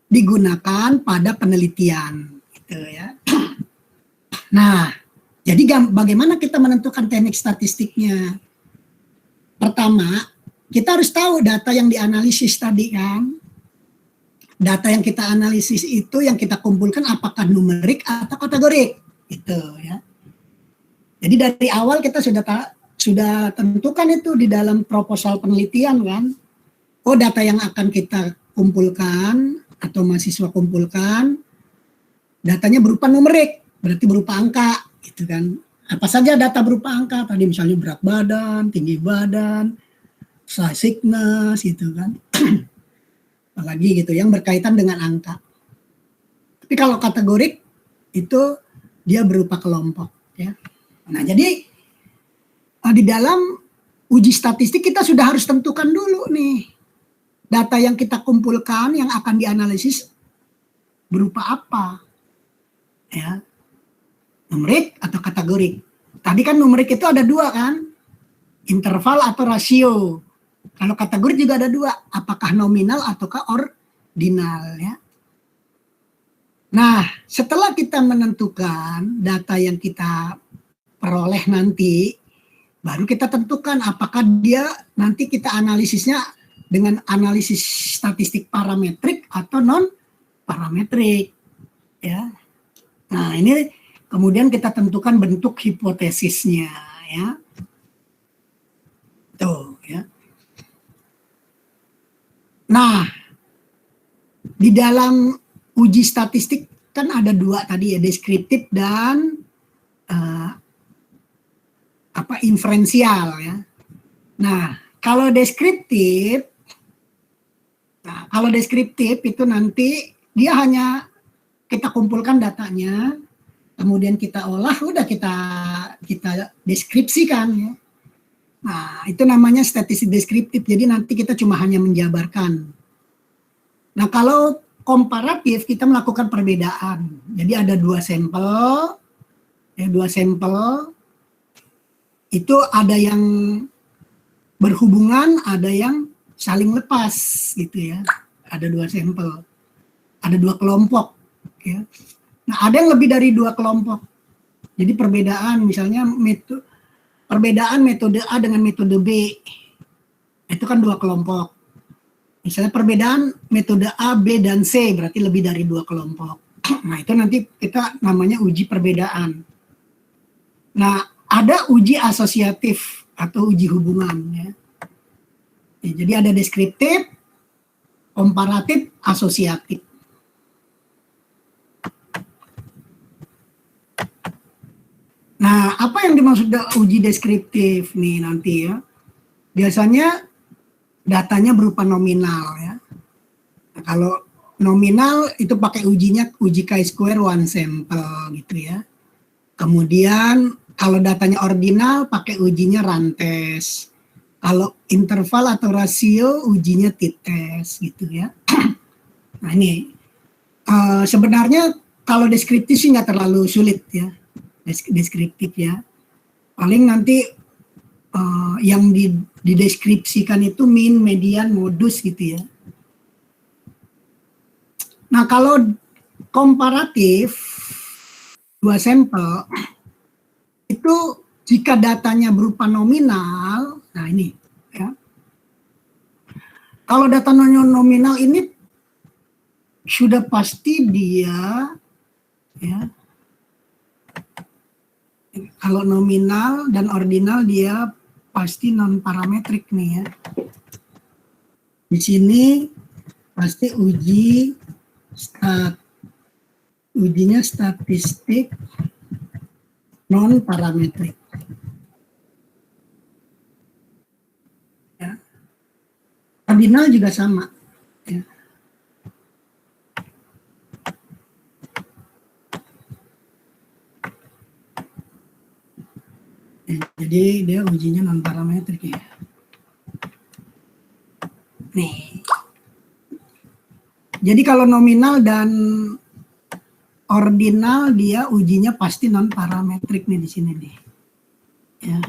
digunakan pada penelitian gitu ya. Nah, jadi bagaimana kita menentukan teknik statistiknya? Pertama, kita harus tahu data yang dianalisis tadi kan. Data yang kita analisis itu yang kita kumpulkan apakah numerik atau kategorik gitu ya. Jadi dari awal kita sudah tentukan itu di dalam proposal penelitian kan. Oh, data yang akan kita kumpulkan atau mahasiswa kumpulkan datanya berupa numerik, berarti berupa angka gitu kan. Apa saja data berupa angka tadi, misalnya berat badan, tinggi badan, size thickness gitu kan. Apalagi gitu yang berkaitan dengan angka. Tapi kalau kategorik itu dia berupa kelompok ya. Nah, jadi di dalam uji statistik kita sudah harus tentukan dulu nih data yang kita kumpulkan yang akan dianalisis berupa apa ya, numerik atau kategorik. Tadi kan numerik itu ada 2 kan, interval atau rasio. Kalau kategori juga ada 2, apakah nominal ataukah ordinal ya. Nah, setelah kita menentukan data yang kita peroleh nanti, baru kita tentukan apakah dia nanti kita analisisnya dengan analisis statistik parametrik atau non parametrik, ya. Nah, ini kemudian kita tentukan bentuk hipotesisnya, ya. Tuh, ya. Nah, di dalam uji statistik kan ada dua tadi ya, deskriptif dan inferensial, ya. Nah, kalau deskriptif itu nanti dia hanya kita kumpulkan datanya, kemudian kita olah, udah kita deskripsikan, ya. Nah, itu namanya statistik deskriptif. Jadi nanti kita cuma hanya menjabarkan. Nah, kalau komparatif kita melakukan perbedaan. Jadi ada dua sampel, itu ada yang berhubungan, ada yang saling lepas, gitu ya. Ada dua sampel, ada dua kelompok, ya. Nah, ada yang lebih dari dua kelompok. Jadi perbedaan, misalnya perbedaan metode A dengan metode B, itu kan dua kelompok. Misalnya perbedaan metode A, B, dan C, berarti lebih dari dua kelompok. Nah, itu nanti kita namanya uji perbedaan. Nah, ada uji asosiatif atau uji hubungan, ya. Jadi ada deskriptif, komparatif, asosiatif. Nah, apa yang dimaksud uji deskriptif nih nanti, ya? Biasanya datanya berupa nominal, ya. Nah, kalau nominal itu pakai ujinya uji chi-square one sample, gitu ya. Kemudian kalau datanya ordinal pakai ujinya rantes. Kalau interval atau rasio ujinya t-test, gitu ya. Nah, ini sebenarnya kalau deskriptif sih nggak terlalu sulit, ya. Deskriptif, ya. Paling nanti yang dideskripsikan itu min, median, modus, gitu ya. Nah, kalau komparatif dua sampel itu jika datanya berupa nominal, nah ini, ya. Kalau data nominal ini sudah pasti dia, ya. Kalau nominal dan ordinal dia pasti non parametrik nih, ya. Di sini pasti ujinya statistik non parametrik. Ya. Ordinal juga sama, ya. Jadi dia ujinya non parametrik, ya. Nih. Jadi kalau nominal dan ordinal dia ujinya pasti non parametrik nih di sini nih. Ya.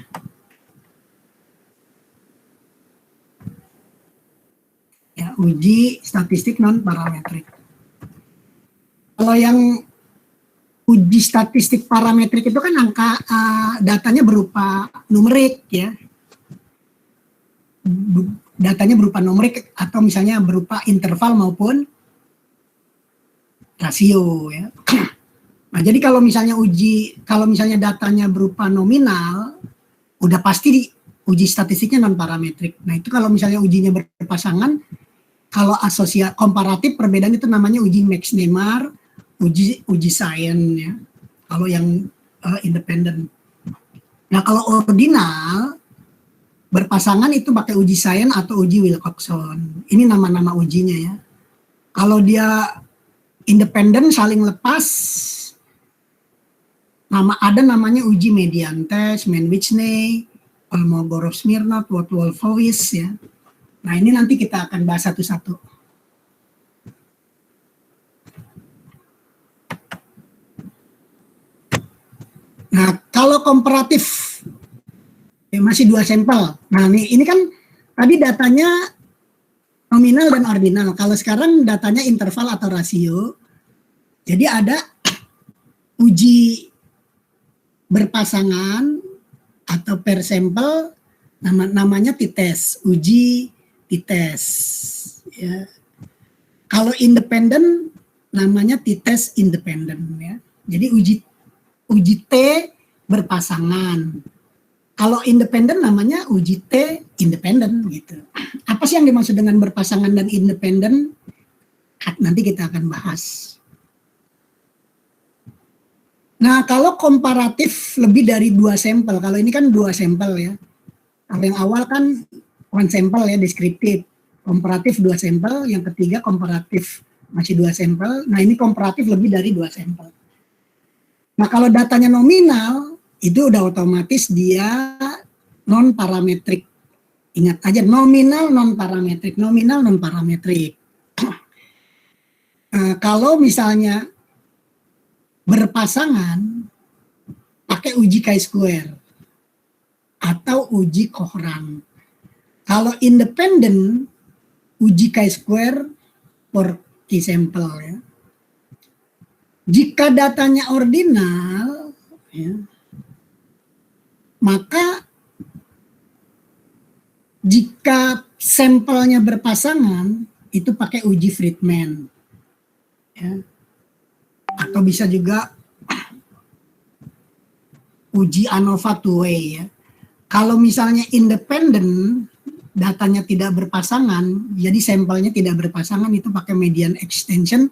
Ya, uji statistik non parametrik. Kalau yang uji statistik parametrik itu kan angka datanya berupa numerik, ya. Datanya berupa numerik atau misalnya berupa interval maupun rasio, ya. Nah, jadi kalau misalnya datanya berupa nominal, udah pasti uji statistiknya non parametrik. Nah, itu kalau misalnya ujinya berpasangan, kalau komparatif perbedaan itu namanya uji Max-Neymar, uji sains, ya. Kalau yang independen. Nah, kalau ordinal berpasangan itu pakai uji sains atau uji Wilcoxon. Ini nama-nama ujinya, ya. Kalau dia independen saling lepas, namanya uji median test, Mann-Whitney, Kolmogorov-Smirnov, Wolfowitz, ya. Nah, ini nanti kita akan bahas satu-satu. Nah, kalau komparatif, ya masih dua sampel. Nah, ini kan tadi datanya nominal dan ordinal. Kalau sekarang datanya interval atau rasio. Jadi ada uji berpasangan atau per sampel, namanya t-test, uji t-test. Ya. Kalau independen namanya t-test independen ya. Jadi uji T berpasangan. Kalau independen namanya uji T independen gitu. Apa sih yang dimaksud dengan berpasangan dan independen? Nanti kita akan bahas. Nah, kalau komparatif lebih dari 2 sampel, kalau ini kan 2 sampel ya. Kalau yang awal kan 1 sampel ya, deskriptif. Komparatif 2 sampel, yang ketiga komparatif masih 2 sampel. Nah, ini komparatif lebih dari 2 sampel. Nah, kalau datanya nominal, itu udah otomatis dia non parametrik. Ingat aja, nominal non parametrik, nominal non parametrik. Kalau misalnya berpasangan, pakai uji chi-square atau uji Cohran. Kalau independen, uji chi-square per key sample ya. Jika datanya ordinal, ya, maka jika sampelnya berpasangan, itu pakai uji Friedman. Ya. Atau bisa juga uji ANOVA two-way ya. Kalau misalnya independen, datanya tidak berpasangan, jadi sampelnya tidak berpasangan, itu pakai median extension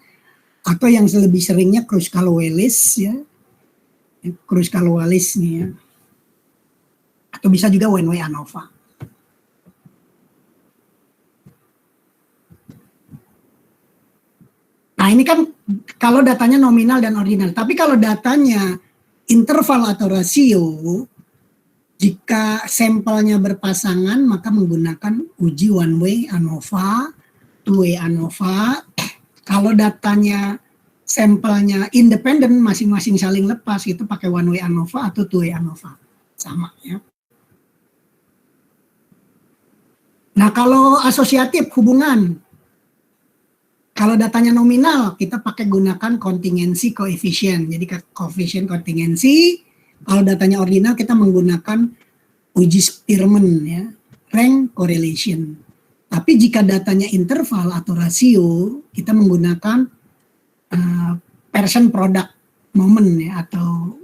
atau yang lebih seringnya Kruskal-Wallis ya. Kruskal-Wallis nih ya. Atau bisa juga one-way ANOVA. Nah, ini kan kalau datanya nominal dan ordinal. Tapi kalau datanya interval atau rasio, jika sampelnya berpasangan, maka menggunakan uji one-way ANOVA, two-way ANOVA. Kalau datanya sampelnya independen, masing-masing saling lepas, itu pakai one-way ANOVA atau two-way ANOVA. Sama ya. Nah, kalau asosiatif hubungan, kalau datanya nominal, kita pakai gunakan contingency coefficient. Jadi koefisien contingency. Kalau datanya ordinal, kita menggunakan uji Spearman ya, rank correlation. Tapi jika datanya interval atau rasio, kita menggunakan Pearson product moment ya, atau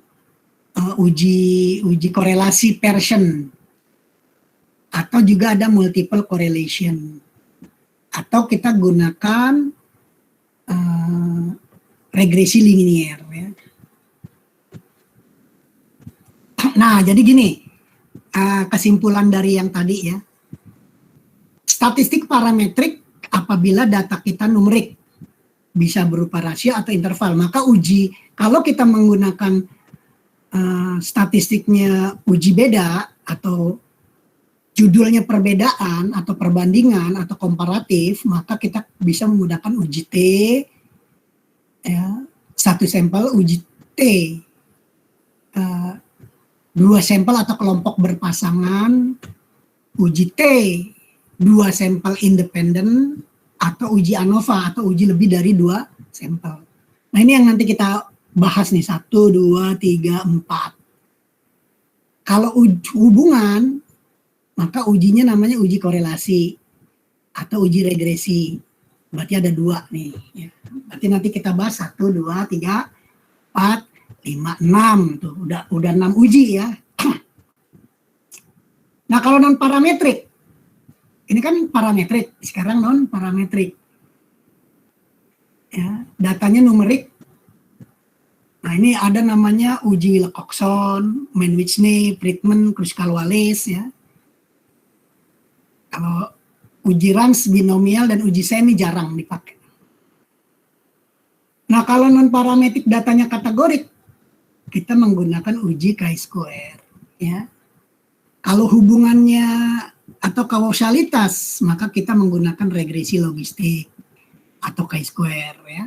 uji korelasi Pearson. Atau juga ada multiple correlation. Atau kita gunakan regresi linier ya. Nah, jadi gini, kesimpulan dari yang tadi ya. Statistik parametrik apabila data kita numerik, bisa berupa rasio atau interval, maka kalau kita menggunakan statistiknya uji beda atau judulnya perbedaan atau perbandingan atau komparatif, maka kita bisa menggunakan uji T ya, 1 sampel uji T, 2 sampel atau kelompok berpasangan, uji T 2 sampel independen, atau uji ANOVA atau uji lebih dari 2 sampel. Nah, ini yang nanti kita bahas nih, 1, 2, 3, 4. Kalau hubungan, maka ujinya namanya uji korelasi atau uji regresi. Berarti ada 2 nih. Ya. Berarti nanti kita bahas 1, 2, 3, 4, 5, 6. Tuh, udah 6 uji ya. Nah, kalau non parametrik, ini kan parametrik, sekarang non parametrik. Ya, datanya numerik. Nah, ini ada namanya uji Wilcoxon, Mann-Whitney, Friedman, Kruskal-Wallis ya. Kalau uji Range binomial dan uji Sen ini jarang dipakai. Nah, kalau non parametrik datanya kategorik, kita menggunakan uji chi-square ya. Kalau hubungannya atau kausalitas, maka kita menggunakan regresi logistik atau chi-square ya.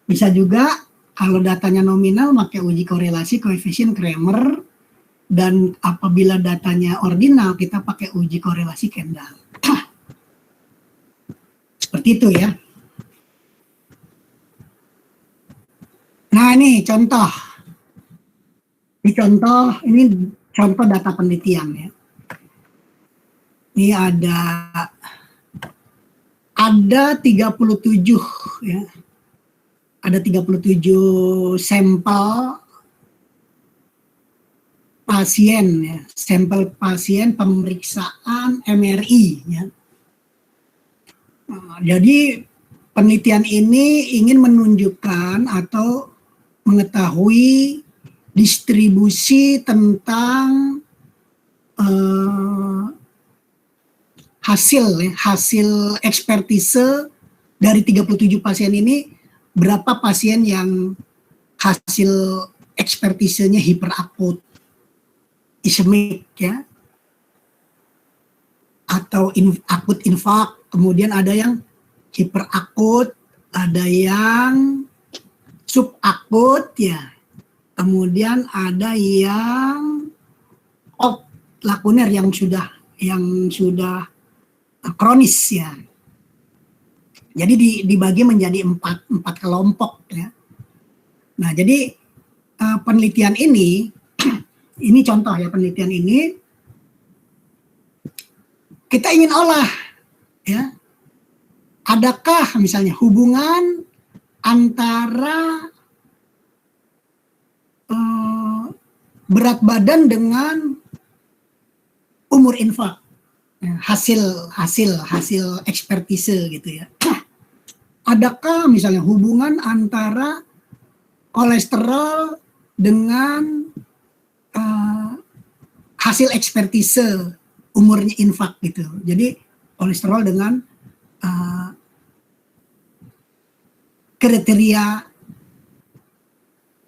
Bisa juga kalau datanya nominal pakai uji korelasi koefisien Kramer, dan apabila datanya ordinal kita pakai uji korelasi Kendall. Seperti itu ya. Nah, ini contoh. Ini contoh data penelitian ya. Ini ada 37 ya. Ada 37 sampel pasien ya, sampel pasien pemeriksaan MRI ya. Nah, jadi penelitian ini ingin menunjukkan atau mengetahui distribusi tentang hasil ekspertise dari 37 pasien ini, berapa pasien yang hasil ekspertisenya hiperakut ischemik ya, atau akut infak, kemudian ada yang hiperakut, ada yang subakut ya, kemudian ada yang lakuner yang sudah kronis ya. Jadi dibagi menjadi empat kelompok ya. Nah, jadi penelitian ini contoh ya, penelitian ini kita ingin olah ya. Adakah misalnya hubungan antara berat badan dengan umur infak, hasil ekspertise gitu ya. Adakah misalnya hubungan antara kolesterol dengan hasil ekspertise umurnya infak gitu. Jadi kolesterol dengan kriteria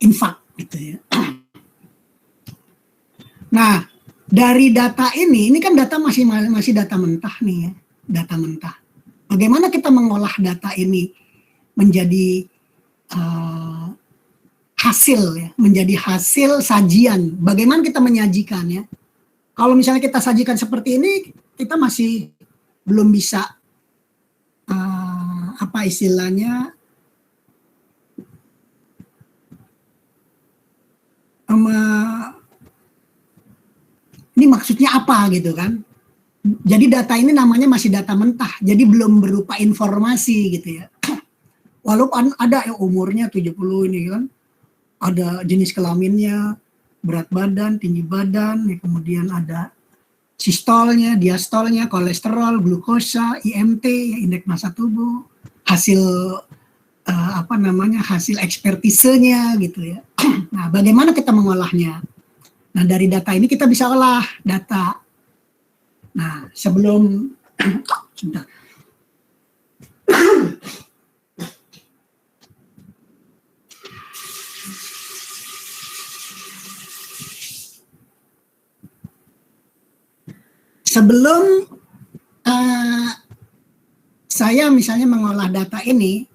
infak gitu ya. Nah, dari data ini kan data masih data mentah nih ya, data mentah. Bagaimana kita mengolah data ini menjadi hasil ya, menjadi hasil sajian. Bagaimana kita menyajikan ya? Kalau misalnya kita sajikan seperti ini, kita masih belum bisa apa istilahnya ini maksudnya apa gitu kan? Jadi data ini namanya masih data mentah, jadi belum berupa informasi gitu ya. Walaupun ada yang umurnya 70 ini kan, ada jenis kelaminnya, berat badan, tinggi badan, ya, kemudian ada sistolnya, diastolnya, kolesterol, glukosa, IMT, ya, indeks massa tubuh, hasil hasil ekspertisenya gitu ya. Nah, bagaimana kita mengolahnya? Nah, dari data ini kita bisa olah data. Nah, sebelum saya misalnya mengolah data ini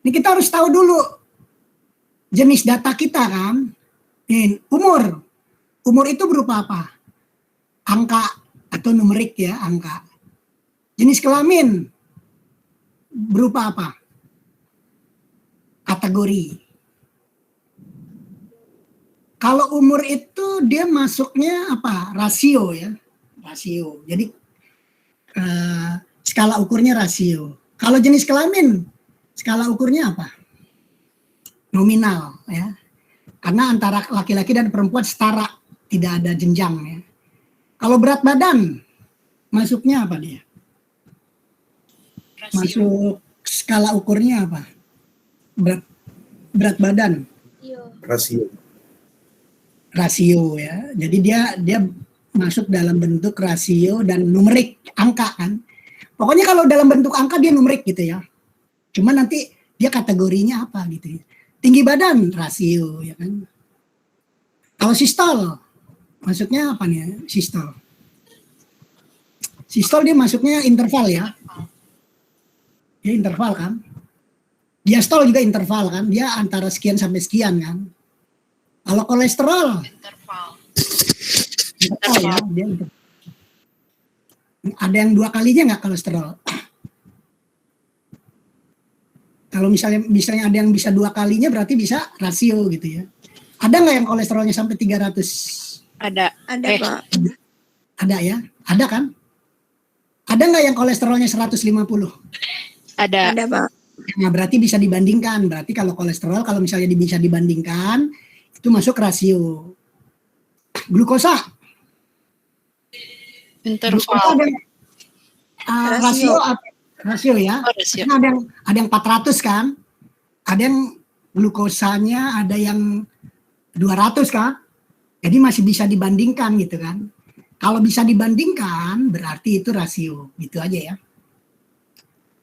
kita harus tahu dulu jenis data kita kan. Umur itu berupa apa? Angka atau numerik ya, angka. Jenis kelamin berupa apa? Kategori. Kalau umur itu dia masuknya apa? Rasio ya. Rasio. Jadi skala ukurnya rasio. Kalau jenis kelamin, skala ukurnya apa? Nominal ya. Karena antara laki-laki dan perempuan setara, tidak ada jenjang ya. Kalau berat badan, masuknya apa dia?
Rasio.
Masuk skala ukurnya apa? Berat badan. Rasio ya. Jadi dia masuk dalam bentuk rasio dan numerik, angka kan. Pokoknya kalau dalam bentuk angka dia numerik gitu ya. Cuma nanti dia kategorinya apa gitu ya. Tinggi badan rasio ya kan. Kalau sistol masuknya apa nih sistol? Sistol dia masuknya interval ya. Ya interval kan. Diastol juga interval kan. Dia antara sekian sampai sekian kan. Kalau kolesterol interval ya, dia interval. Ada yang 2 kalinya nggak kolesterol? Kalau misalnya ada yang bisa 2 kalinya berarti bisa rasio gitu ya. Ada nggak yang kolesterolnya sampai 300?
Ada.
Ada, Pak.
Ada ya? Ada kan? Ada nggak yang kolesterolnya 150?
Ada.
Ada, Pak.
Nah, berarti bisa dibandingkan. Berarti kalau kolesterol, kalau misalnya bisa dibandingkan, itu masuk rasio. Glukosa. Glukosa
Interval.
ada
Rasio.
rasio ya.
Oh, rasio.
Karena ada yang 400 kan. Ada yang glukosanya ada yang 200 kan. Jadi masih bisa dibandingkan gitu kan. Kalau bisa dibandingkan berarti itu rasio. Gitu aja ya.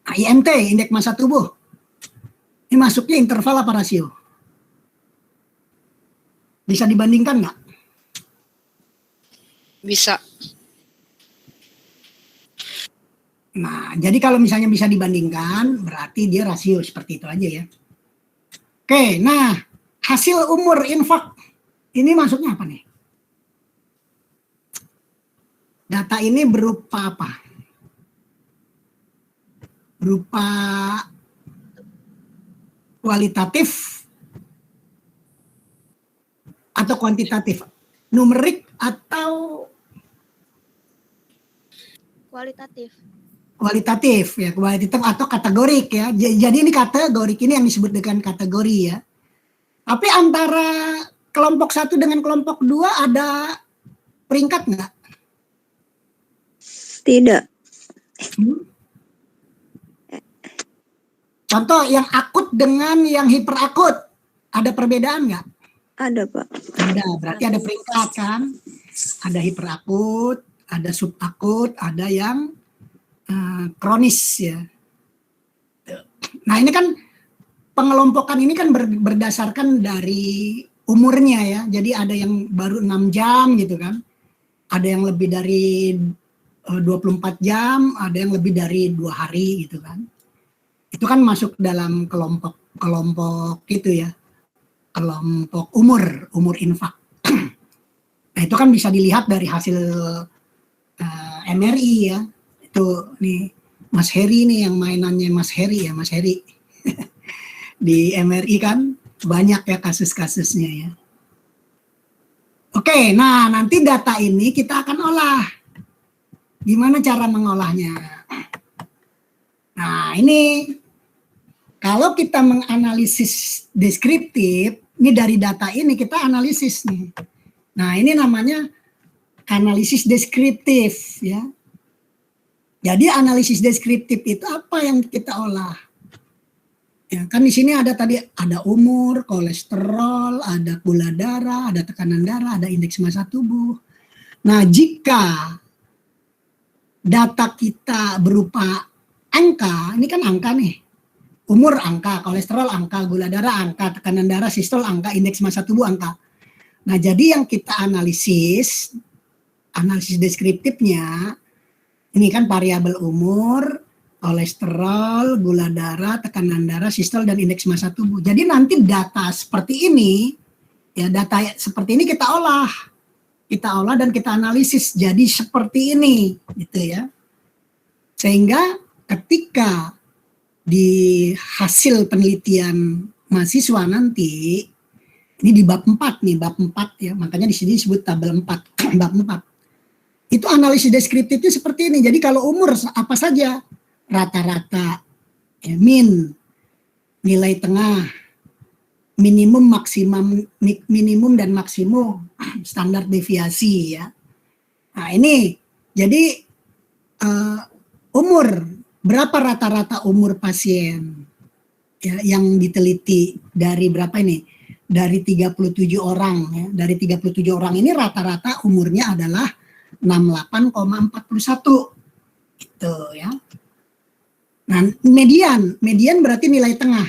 Nah, IMT, indeks massa tubuh. Ini masuknya interval apa rasio? Bisa dibandingkan nggak?
Bisa.
Nah, jadi kalau misalnya bisa dibandingkan, berarti dia rasio seperti itu aja ya. Oke, nah hasil umur infak ini masuknya apa nih? Data ini berupa apa? Berupa kualitatif atau kuantitatif? Numerik atau
Kualitatif.
kualitatif ya, kualitatif atau kategorik ya. Jadi ini kategorik ini yang disebut dengan kategori ya. Tapi antara kelompok 1 dengan kelompok 2 ada peringkat nggak?
Tidak.
Contoh yang akut dengan yang hiperakut, ada perbedaan nggak?
Ada, Pak.
Ada, berarti ada peringkat kan? Ada hiperakut, ada subakut, ada yang kronis ya. Nah ini kan pengelompokan ini kan berdasarkan dari umurnya ya. Jadi ada yang baru 6 jam gitu kan. Ada yang lebih dari 24 jam, ada yang lebih dari 2 hari gitu kan. Itu kan masuk dalam kelompok itu ya. Kelompok umur infak. Nah itu kan bisa dilihat dari hasil MRI ya. Itu nih Mas Heri nih yang mainannya Mas Heri ya, Mas Heri. Di MRI kan banyak ya kasus-kasusnya ya. Oke, nah nanti data ini kita akan olah. Gimana cara mengolahnya? Nah ini kalau kita menganalisis deskriptif, ini dari data ini kita analisis nih. Nah ini namanya analisis deskriptif ya. Jadi analisis deskriptif itu apa yang kita olah? Ya, kan di sini ada tadi ada umur, kolesterol, ada gula darah, ada tekanan darah, ada indeks massa tubuh. Nah, jika data kita berupa angka, ini kan angka nih. Umur angka, kolesterol angka, gula darah angka, tekanan darah, sistol angka, indeks massa tubuh angka. Nah, jadi yang kita analisis deskriptifnya ini kan variabel umur, kolesterol, gula darah, tekanan darah, sistol dan indeks massa tubuh. Jadi nanti data seperti ini, ya data seperti ini kita olah dan kita analisis jadi seperti ini, gitu ya. Sehingga ketika di hasil penelitian mahasiswa nanti, ini di bab 4 nih, bab 4 ya, makanya di sini disebut tabel 4, bab 4. Itu analisis deskriptifnya seperti ini. Jadi kalau umur apa saja, rata-rata, ya, nilai tengah, minimum dan maksimum, standar deviasi ya. Nah ini, jadi umur, berapa rata-rata umur pasien ya, yang diteliti dari berapa ini? Dari 37 orang ya. Dari 37 orang ini rata-rata umurnya adalah 68,41 gitu ya. Nah, median berarti nilai tengah.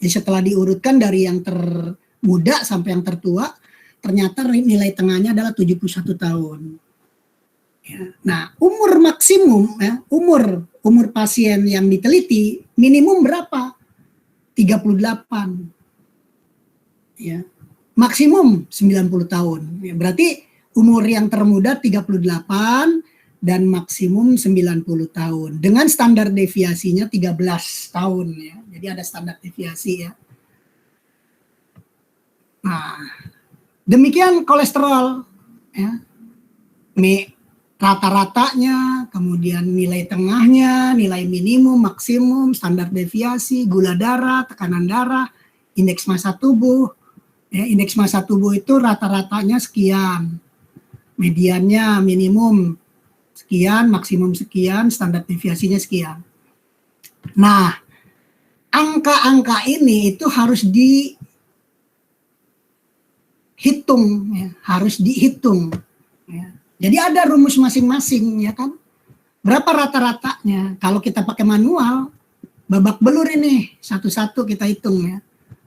Jadi setelah diurutkan dari yang termuda sampai yang tertua, ternyata nilai tengahnya adalah 71 tahun. Ya. Nah, umur maksimum ya, umur pasien yang diteliti minimum berapa? 38. Ya. Maksimum 90 tahun. Ya, berarti umur yang termuda 38 dan maksimum 90 tahun. Dengan standar deviasinya 13 tahun ya. Jadi ada standar deviasi ya. Nah, demikian kolesterol ya. rata-ratanya, kemudian nilai tengahnya, nilai minimum, maksimum, standar deviasi, gula darah, tekanan darah, indeks massa tubuh. Ya, indeks massa tubuh itu rata-ratanya sekian, mediannya minimum sekian, maksimum sekian, standar deviasinya sekian. Nah, angka-angka ini itu harus dihitung, ya, harus dihitung. Ya. Jadi ada rumus masing-masing, ya kan? Berapa rata-ratanya? Kalau kita pakai manual, babak belur ini, satu-satu kita hitung ya.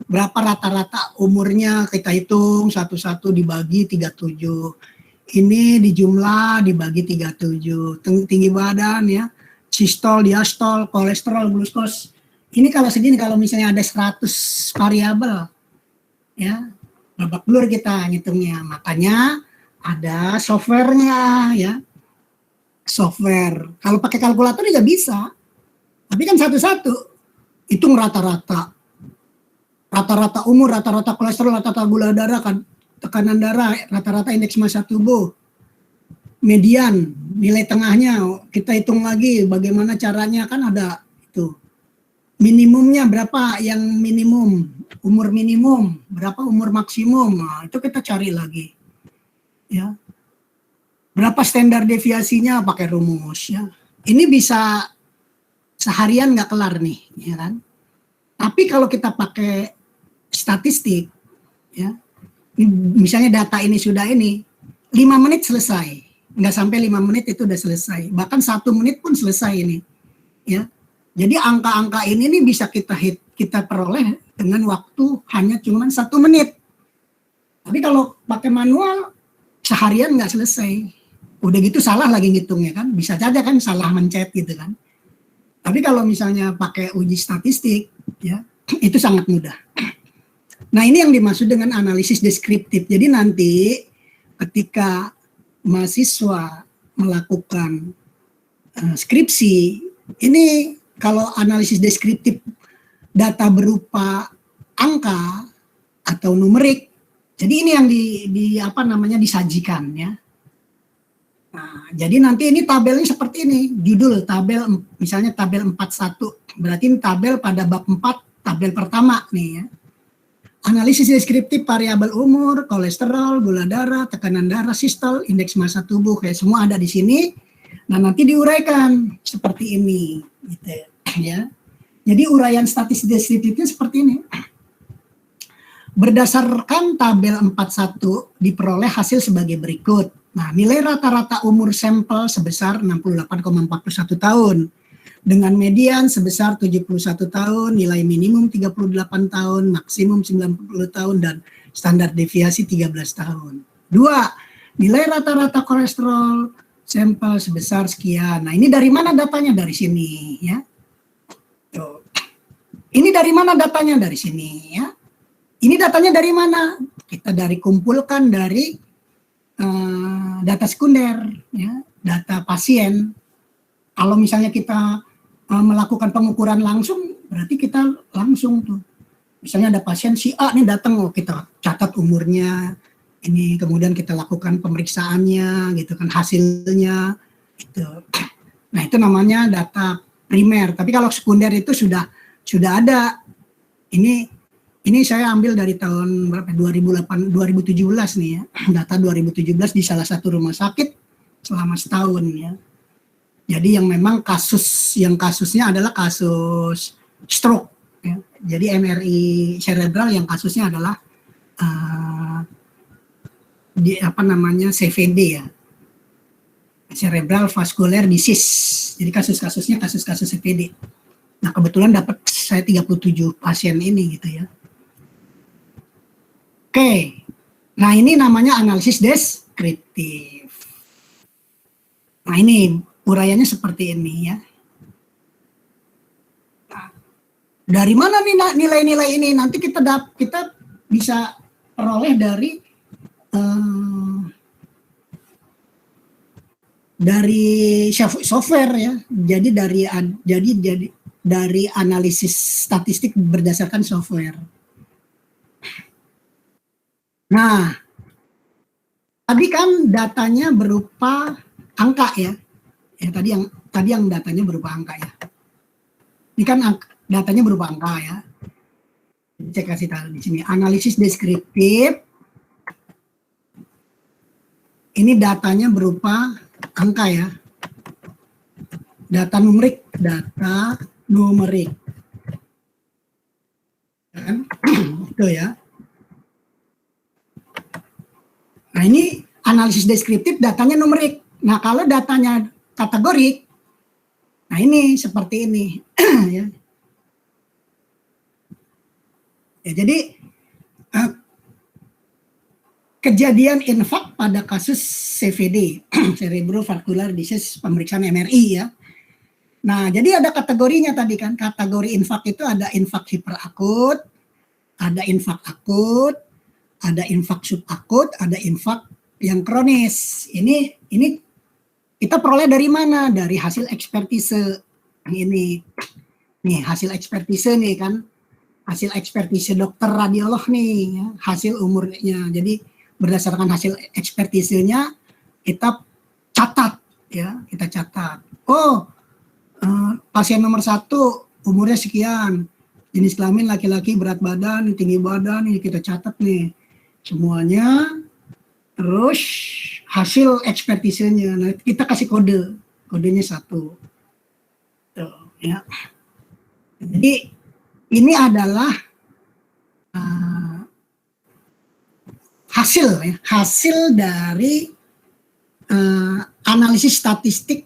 Berapa rata-rata umurnya kita hitung, satu-satu dibagi 37. Ini dijumlah dibagi 37. Tinggi badan ya, sistol, diastol, kolesterol, glukos. Ini kalau segini, kalau misalnya ada 100 variabel, ya, babak belur kita ngitungnya. Makanya ada softwarenya ya, software. Kalau pakai kalkulator juga bisa, tapi kan satu-satu hitung rata-rata umur, rata-rata kolesterol, rata-rata gula darah, kan, tekanan darah, rata-rata indeks massa tubuh, median, nilai tengahnya kita hitung lagi. Bagaimana caranya, kan ada itu minimumnya berapa, yang minimum, umur minimum berapa, umur maksimum. Nah, itu kita cari lagi ya. Berapa standar deviasinya, pakai rumus ya. Ini bisa seharian nggak kelar nih, ya kan? Tapi kalau kita pakai statistik, ya, misalnya data ini sudah ini, 5 menit selesai. Nggak sampai 5 menit itu udah selesai. Bahkan 1 menit pun selesai ini, ya. Jadi angka-angka ini nih bisa kita peroleh dengan waktu hanya cuma 1 menit. Tapi kalau pakai manual, seharian nggak selesai. Udah gitu salah lagi ngitungnya kan, bisa saja kan salah mencet gitu kan. Tapi kalau misalnya pakai uji statistik, ya, itu sangat mudah. Nah, ini yang dimaksud dengan analisis deskriptif. Jadi nanti ketika mahasiswa melakukan skripsi, ini kalau analisis deskriptif data berupa angka atau numerik, jadi ini yang disajikan ya. Nah, jadi nanti ini tabelnya seperti ini, judul tabel, misalnya tabel 41, berarti ini tabel pada bab 4, tabel pertama nih ya. Analisis deskriptif variabel umur, kolesterol, gula darah, tekanan darah, sistol, indeks massa tubuh, kayak semua ada di sini. Nah, nanti diuraikan seperti ini gitu ya. Jadi uraian statistik deskriptifnya seperti ini. Berdasarkan tabel 41 diperoleh hasil sebagai berikut. Nah, nilai rata-rata umur sampel sebesar 68,41 tahun. Dengan median sebesar 71 tahun, nilai minimum 38 tahun, maksimum 90 tahun, dan standar deviasi 13 tahun. 2. Nilai rata-rata kolesterol sampel sebesar sekian. Nah, ini dari mana datanya? Dari sini ya. Tuh. Ini dari mana datanya? Dari sini ya. Ini datanya dari mana? Kita kumpulkan dari data sekunder, ya, data pasien. Kalau misalnya kita melakukan pengukuran langsung, berarti kita langsung tuh. Misalnya ada pasien si A nih datang, kita catat umurnya, ini kemudian kita lakukan pemeriksaannya, gitu kan, hasilnya, gitu. Nah, itu namanya data primer. Tapi kalau sekunder itu sudah ada. Ini saya ambil dari tahun 2017 nih ya, data 2017 di salah satu rumah sakit selama setahun ya. Jadi yang memang kasusnya adalah kasus stroke ya. Jadi MRI cerebral yang kasusnya adalah CVD ya. Cerebral vascular disease. Jadi kasus-kasusnya kasus-kasus CVD. Nah, kebetulan dapat saya 37 pasien ini gitu ya. Oke, nah ini namanya analisis deskriptif. Nah, ini uraiannya seperti ini ya. Nah, dari mana nih nilai-nilai ini? Nanti kita bisa peroleh dari software ya. Jadi dari analisis statistik berdasarkan software. Nah, tadi kan datanya berupa angka ya. Ya tadi yang datanya berupa angka ya. Ini kan datanya berupa angka ya. Saya kasih tahu di sini analisis deskriptif. Ini datanya berupa angka ya. Data numerik. Kan? Itu ya. Nah, ini analisis deskriptif datanya numerik. Nah, kalau datanya kategorik, nah ini seperti ini. Ya. Ya, jadi kejadian infak pada kasus CVD, cerebrovascular disease, pemeriksaan MRI ya. Nah, jadi ada kategorinya tadi kan. Kategori infak itu ada infak hiperakut, ada infak akut, ada infak subakut, ada infak yang kronis. Ini kita peroleh dari mana? Dari hasil ekspertise ini. Nih, hasil ekspertise nih kan. Hasil ekspertise dokter radiolog nih, ya, hasil umurnya. Jadi berdasarkan hasil ekspertisenya kita catat ya, kita catat. Oh, pasien nomor 1 umurnya sekian, jenis kelamin laki-laki, berat badan, tinggi badan, ini kita catat nih semuanya. Terus hasil ekspertisenya, nah kita kasih kodenya 1. Tuh, ya. Jadi ini adalah hasil dari analisis statistik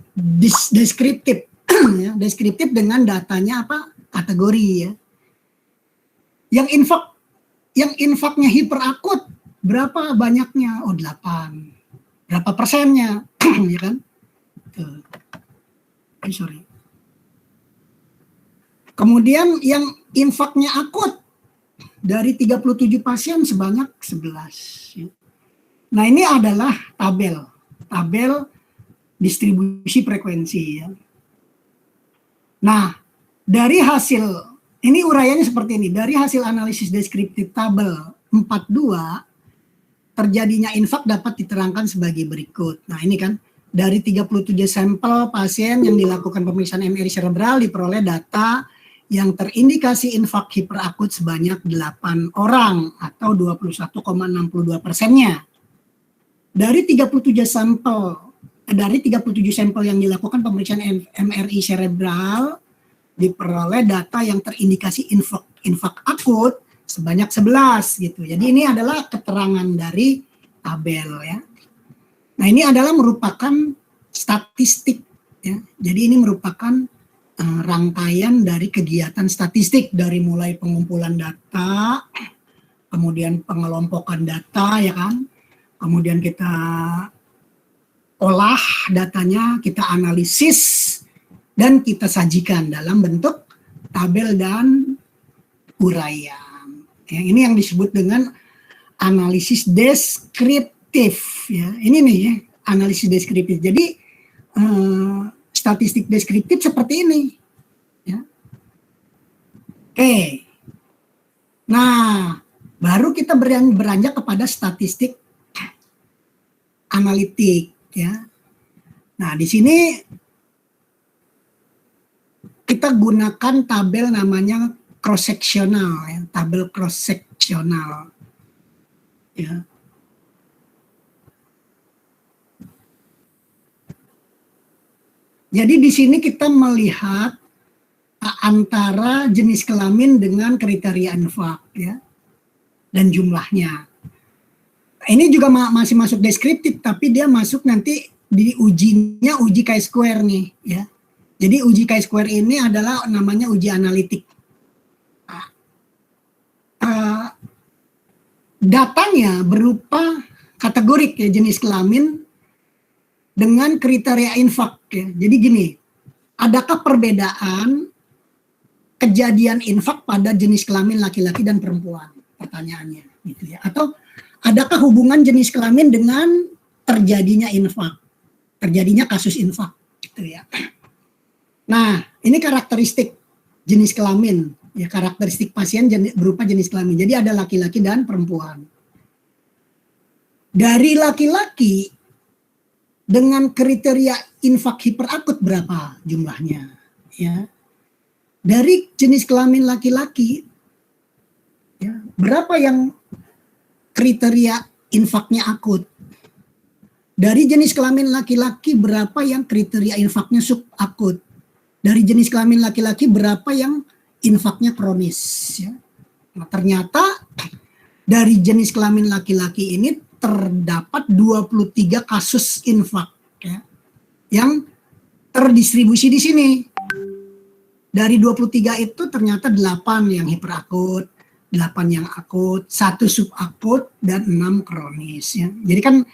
deskriptif. Ya, deskriptif dengan datanya apa? Kategori ya. Yang infaknya hiperakut berapa banyaknya? Oh 8. Berapa persennya? Ya kan? Tuh. Sorry. Kemudian yang infaknya akut dari 37 pasien sebanyak 11. Ya. Nah, ini adalah tabel distribusi frekuensi ya. Nah, dari hasil, ini uraiannya seperti ini. Dari hasil analisis deskriptif tabel 42, terjadinya infak dapat diterangkan sebagai berikut. Nah, ini kan, dari 37 sampel pasien yang dilakukan pemeriksaan MRI cerebral diperoleh data yang terindikasi infak hiperakut sebanyak 8 orang atau 21,62%-nya. Dari 37 sampel yang dilakukan pemeriksaan MRI cerebral diperoleh data yang terindikasi infak akut sebanyak 11 gitu. Jadi ini adalah keterangan dari tabel ya. Nah, ini adalah merupakan statistik ya. Jadi ini merupakan rangkaian dari kegiatan statistik dari mulai pengumpulan data, kemudian pengelompokan data ya kan. Kemudian kita olah datanya, kita analisis, dan kita sajikan dalam bentuk tabel dan uraian. Ya, ini yang disebut dengan analisis deskriptif. Ya, ini nih ya, analisis deskriptif. Jadi statistik deskriptif seperti ini. Ya. Oke. Nah, baru kita beranjak kepada statistik analitik. Ya. Nah, di sini kita gunakan tabel namanya cross sectional ya, tabel cross sectional. Ya. Jadi di sini kita melihat antara jenis kelamin dengan kriteria infak ya dan jumlahnya. Ini juga masih masuk deskriptif, tapi dia masuk nanti di ujinya uji chi-square nih ya. Jadi uji chi-square ini adalah namanya uji analitik. Datanya berupa kategorik ya, jenis kelamin dengan kriteria infak ya. Jadi gini, adakah perbedaan kejadian infak pada jenis kelamin laki-laki dan perempuan? Pertanyaannya gitu ya. Atau adakah hubungan jenis kelamin dengan terjadinya infak, terjadinya kasus infak, gitu ya. Nah, ini karakteristik jenis kelamin, ya karakteristik pasien berupa jenis kelamin. Jadi ada laki-laki dan perempuan. Dari laki-laki dengan kriteria infak hiperakut berapa jumlahnya, ya. Dari jenis kelamin laki-laki, ya, berapa yang kriteria infaknya akut? Dari jenis kelamin laki-laki berapa yang kriteria infaknya subakut? Dari jenis kelamin laki-laki berapa yang infaknya kronis, ya. Nah, ternyata dari jenis kelamin laki-laki ini terdapat 23 kasus infak, ya, yang terdistribusi di sini. Dari 23 itu ternyata 8 yang hiperakut, 8 yang akut, 1 subakut, dan 6 kronis, ya. Jadi kan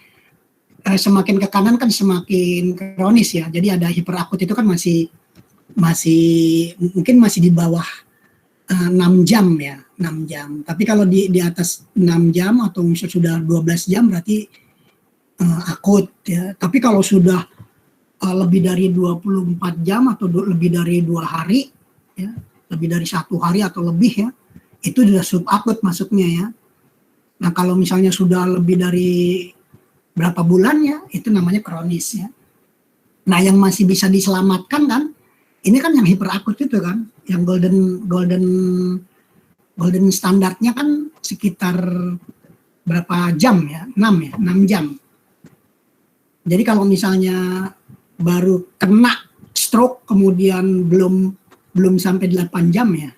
semakin ke kanan kan semakin kronis, ya. Jadi ada hiperakut itu kan masih mungkin masih di bawah 6 jam, ya, 6 jam. Tapi kalau di atas 6 jam atau sudah 12 jam berarti akut, ya. Tapi kalau sudah lebih dari 24 jam atau lebih dari 2 hari, ya, lebih dari 1 hari atau lebih, ya, itu sudah subakut masuknya, ya. Nah, kalau misalnya sudah lebih dari berapa bulan, ya, itu namanya kronis, ya. Nah, yang masih bisa diselamatkan kan, ini kan yang hiperakut itu kan, yang golden standarnya kan sekitar berapa jam, ya, 6 jam. Jadi kalau misalnya baru kena stroke kemudian belum sampai 8 jam, ya,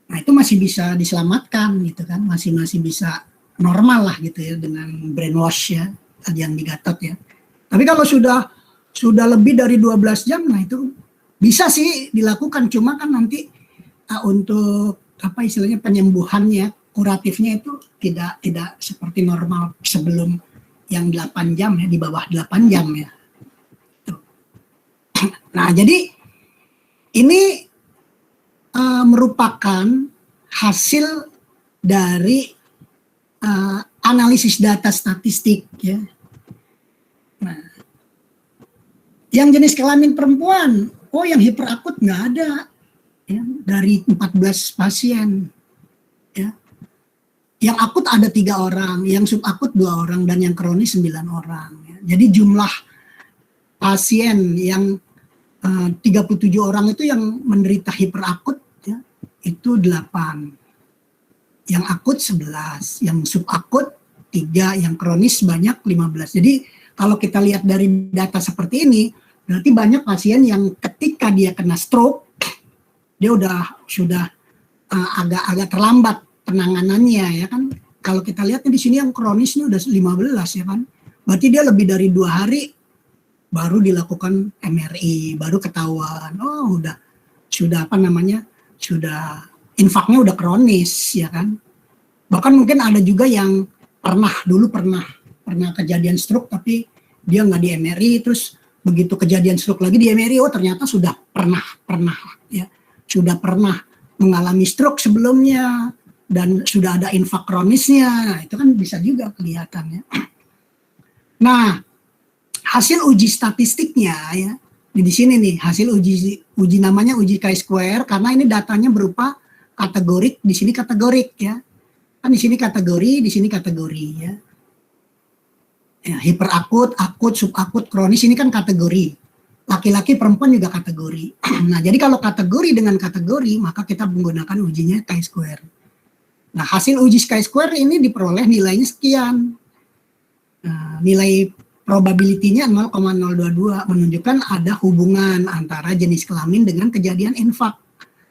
nah itu masih bisa diselamatkan gitu kan, masih bisa normal lah gitu, ya, dengan brainwash, ya, tadi yang digatot, ya. Tapi kalau sudah lebih dari 12 jam, nah itu bisa sih dilakukan, cuma kan nanti untuk apa istilahnya penyembuhannya, kuratifnya itu tidak seperti normal sebelum yang 8 jam, ya, di bawah 8 jam, ya. Tuh. Nah, jadi ini merupakan hasil dari analisis data statistik, ya. Nah, yang jenis kelamin perempuan, yang hiperakut nggak ada, ya, dari 14 pasien, ya. Yang akut ada 3 orang, yang subakut 2 orang, dan yang kronis 9 orang, ya. Jadi jumlah pasien yang 37 orang itu yang menderita hiperakut, ya, itu 8. Yang akut 11, yang subakut 3, yang kronis banyak 15. Jadi kalau kita lihat dari data seperti ini, berarti banyak pasien yang ketika dia kena stroke, dia sudah agak terlambat penanganannya, ya kan. Kalau kita lihat di sini yang kronisnya udah 15, ya kan. Berarti dia lebih dari 2 hari baru dilakukan MRI, baru ketahuan, sudah infaknya udah kronis, ya kan. Bahkan mungkin ada juga yang pernah kejadian stroke tapi dia nggak di MRI, terus begitu kejadian stroke lagi di MRI, ternyata sudah pernah mengalami stroke sebelumnya dan sudah ada infak kronisnya. Nah, itu kan bisa juga kelihatannya. Nah, hasil uji statistiknya, ya, di sini nih hasil uji namanya uji chi-square, karena ini datanya berupa kategorik, di sini kategorik, ya. Kan di sini kategori, di sini kategori, ya. Ya, hiperakut, akut, subakut, kronis ini kan kategori. Laki-laki, perempuan juga kategori. Nah, jadi kalau kategori dengan kategori, maka kita menggunakan ujinya chi-square. Nah, hasil uji chi-square ini diperoleh nilainya sekian. Nah, nilai probability-nya 0,022, menunjukkan ada hubungan antara jenis kelamin dengan kejadian infak,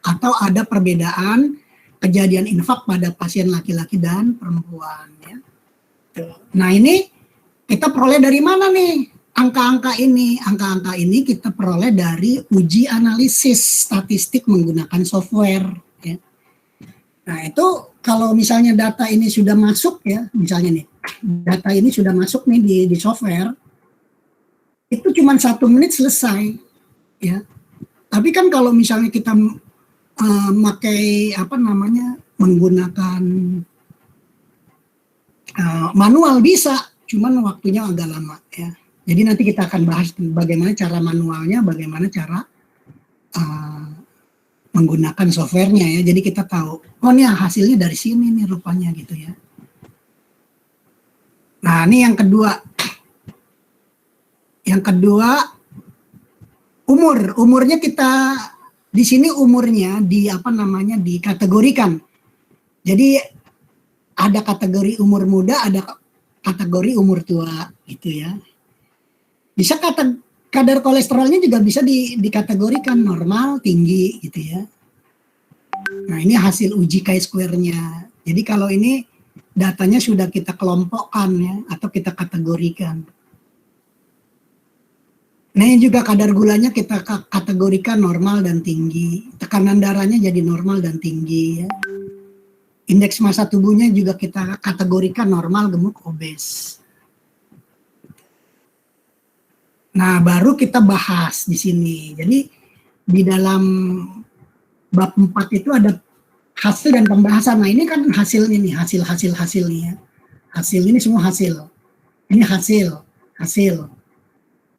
atau ada perbedaan kejadian infak pada pasien laki-laki dan perempuan, ya. Nah, ini kita peroleh dari mana nih angka-angka ini? Angka-angka ini kita peroleh dari uji analisis statistik menggunakan software, ya. Nah, itu kalau misalnya data ini sudah masuk, ya, misalnya nih data ini sudah masuk nih di software, itu cuma 1 menit selesai, ya. Tapi kan kalau misalnya kita menggunakan manual bisa, cuman waktunya agak lama, ya. Jadi nanti kita akan bahas bagaimana cara manualnya, bagaimana cara menggunakan softwarenya, ya. Jadi kita tahu, nih hasilnya dari sini nih rupanya, gitu, ya. Nah, ini yang kedua. Yang kedua, umurnya kita di sini umurnya dikategorikan. Jadi ada kategori umur muda, ada kategori umur tua gitu ya. Bisa kadar kolesterolnya juga bisa dikategorikan normal, tinggi gitu ya. Nah, ini hasil uji chi-square-nya. Jadi kalau ini datanya sudah kita kelompokkan ya atau kita kategorikan. Nah, ini juga kadar gulanya kita kategorikan normal dan tinggi. Tekanan darahnya jadi normal dan tinggi ya. Indeks massa tubuhnya juga kita kategorikan normal, gemuk, obes. Nah, baru kita bahas di sini. Jadi di dalam bab 4 itu ada hasil dan pembahasan. Nah, ini kan hasilnya nih, hasilnya. Hasil ini semua hasil. Ini hasil.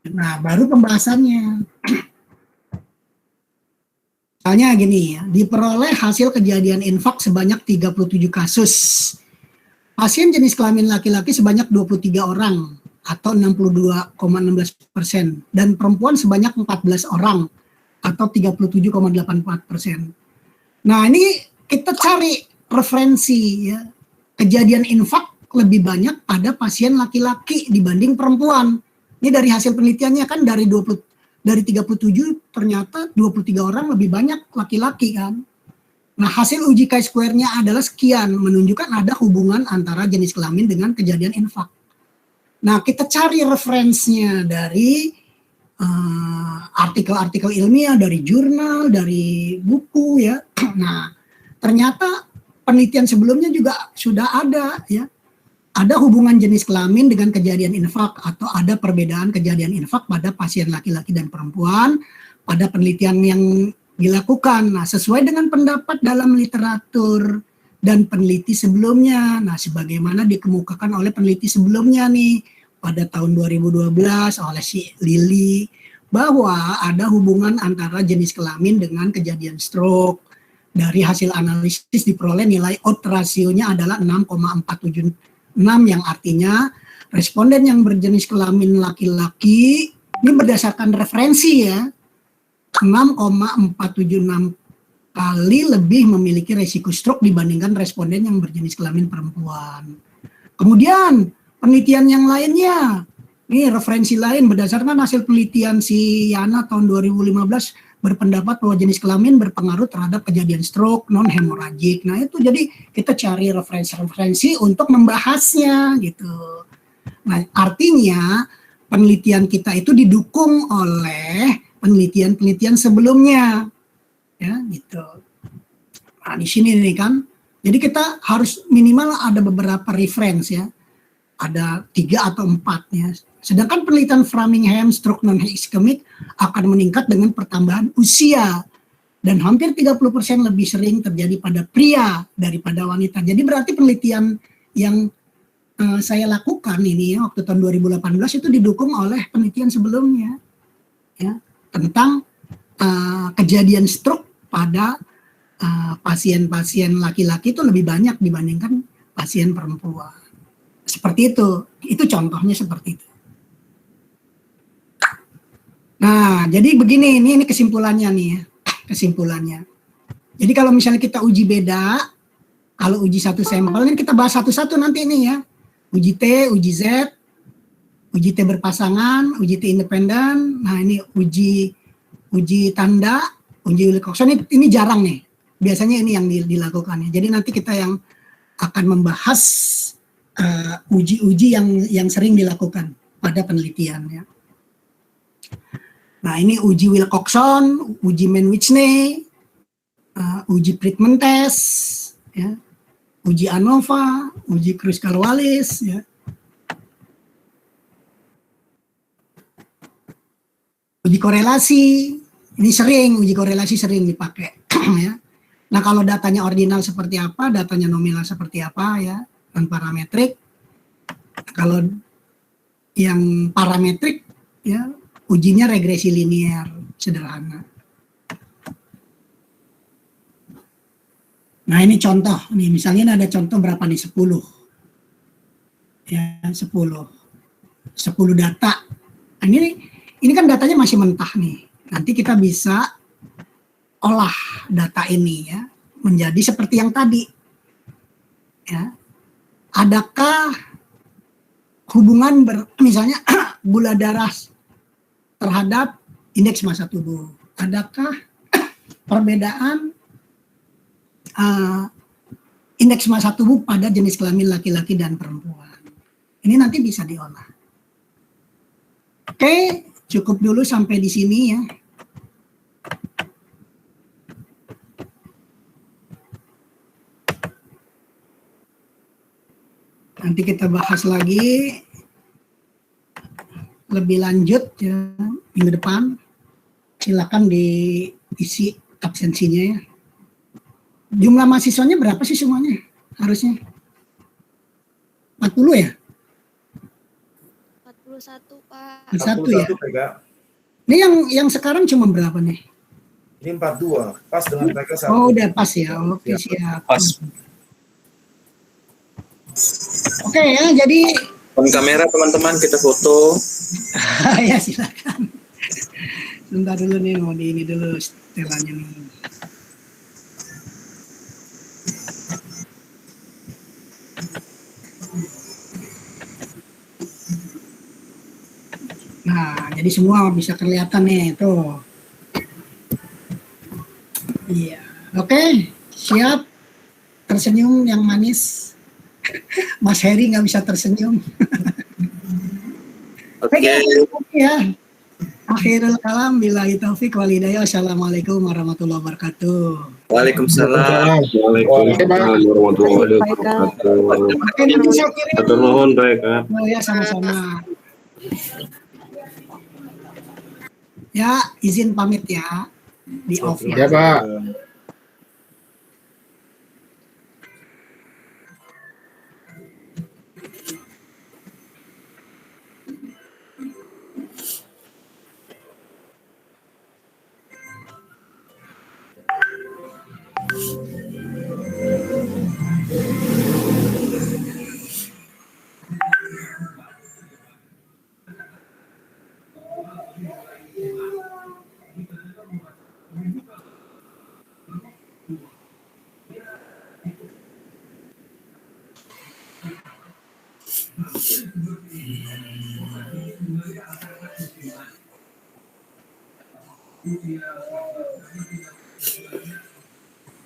Nah, baru pembahasannya. Misalnya gini ya, diperoleh hasil kejadian infak sebanyak 37 kasus. Pasien jenis kelamin laki-laki sebanyak 23 orang atau 62,16%. Dan perempuan sebanyak 14 orang atau 37,84%. Nah, ini kita cari referensi ya. Kejadian infak lebih banyak pada pasien laki-laki dibanding perempuan. Ini dari hasil penelitiannya kan dari 37 ternyata 23 orang lebih banyak laki-laki kan. Nah, hasil uji chi-square-nya adalah sekian, menunjukkan ada hubungan antara jenis kelamin dengan kejadian infak. Nah, kita cari referensinya dari artikel-artikel ilmiah, dari jurnal, dari buku ya. Nah, ternyata penelitian sebelumnya juga sudah ada ya. Ada hubungan jenis kelamin dengan kejadian infak atau ada perbedaan kejadian infak pada pasien laki-laki dan perempuan pada penelitian yang dilakukan. Nah, sesuai dengan pendapat dalam literatur dan peneliti sebelumnya. Nah, sebagaimana dikemukakan oleh peneliti sebelumnya nih pada tahun 2012 oleh si Lili bahwa ada hubungan antara jenis kelamin dengan kejadian stroke. Dari hasil analisis diperoleh nilai odds rasionya adalah 6,476 yang artinya responden yang berjenis kelamin laki-laki ini berdasarkan referensi ya 6,476 kali lebih memiliki resiko stroke dibandingkan responden yang berjenis kelamin perempuan. Kemudian penelitian yang lainnya, ini referensi lain berdasarkan hasil penelitian si Yana tahun 2015 berpendapat bahwa jenis kelamin berpengaruh terhadap kejadian stroke non hemoragik. Nah, itu jadi kita cari referensi untuk membahasnya gitu. Nah, artinya penelitian kita itu didukung oleh penelitian-penelitian sebelumnya. Ya, gitu. Nah, di sini nih kan. Jadi kita harus minimal ada beberapa referensi ya. Ada 3 atau 4 ya. Sedangkan penelitian Framingham stroke non-ischemic akan meningkat dengan pertambahan usia dan hampir 30% lebih sering terjadi pada pria daripada wanita. Jadi berarti penelitian yang saya lakukan ini ya, waktu tahun 2018 itu didukung oleh penelitian sebelumnya ya, tentang kejadian stroke pada pasien-pasien laki-laki itu lebih banyak dibandingkan pasien perempuan. Seperti itu contohnya seperti itu. Nah, jadi begini, ini kesimpulannya nih ya, kesimpulannya. Jadi kalau misalnya kita uji beda, kalau uji satu sampel, ini kita bahas satu-satu nanti ini ya. Uji T, uji Z, uji T berpasangan, uji T independen, nah ini uji tanda, uji Wilcoxon, ini jarang nih. Biasanya ini yang dilakukan ya. Jadi nanti kita yang akan membahas uji-uji yang sering dilakukan pada penelitian ya. Nah, ini uji Wilcoxon, uji Mann-Whitney, uji Friedman test, ya, uji ANOVA, uji Kruskal-Wallis, ya. Uji korelasi, ini uji korelasi sering dipakai, ya. Nah, kalau datanya ordinal seperti apa, datanya nominal seperti apa, ya, dan parametrik. Kalau yang parametrik, ya, ujinya regresi linear sederhana. Nah, ini contoh. Nih, misalnya ada contoh berapa nih? 10. Ya, 10 data. Nah, ini kan datanya masih mentah nih. Nanti kita bisa olah data ini ya menjadi seperti yang tadi. Ya. Adakah hubungan misalnya gula darah terhadap indeks massa tubuh? Adakah perbedaan indeks massa tubuh pada jenis kelamin laki-laki dan perempuan? Ini nanti bisa diolah. Oke, cukup dulu sampai di sini ya. Nanti kita bahas lagi lebih lanjut ya minggu depan. Silakan diisi absensinya ya. Jumlah mahasiswanya berapa sih semuanya? Harusnya 40 ya?
41, Pak.
41 ya?
41 PK.
Ini yang sekarang cuma berapa nih?
Ini 42, pas dengan PK 1.
Oh, udah pas ya. Oke, siap.
Pas.
Oke ya, jadi
On kamera teman-teman kita foto.
ya silakan. Sebentar dulu nih, mau di ini dulu setelannya nih. Nah, jadi semua bisa kelihatan nih, tuh. Iya, oke, siap. Tersenyum yang manis. Mas Heri nggak bisa tersenyum.
Oke.
Ya. Akhirul kalam, billahi taufik wal hidayah. Assalamualaikum warahmatullahi wabarakatuh.
Waalaikumsalam.
Waalaikumsalam warahmatullahi wabarakatuh.
Oke, nanti saya kirim.
Atur nuhun baik, Kak.
Oh ya, sama-sama. Ya, izin pamit ya. Di off ya.
Ya, Pak.
Iya.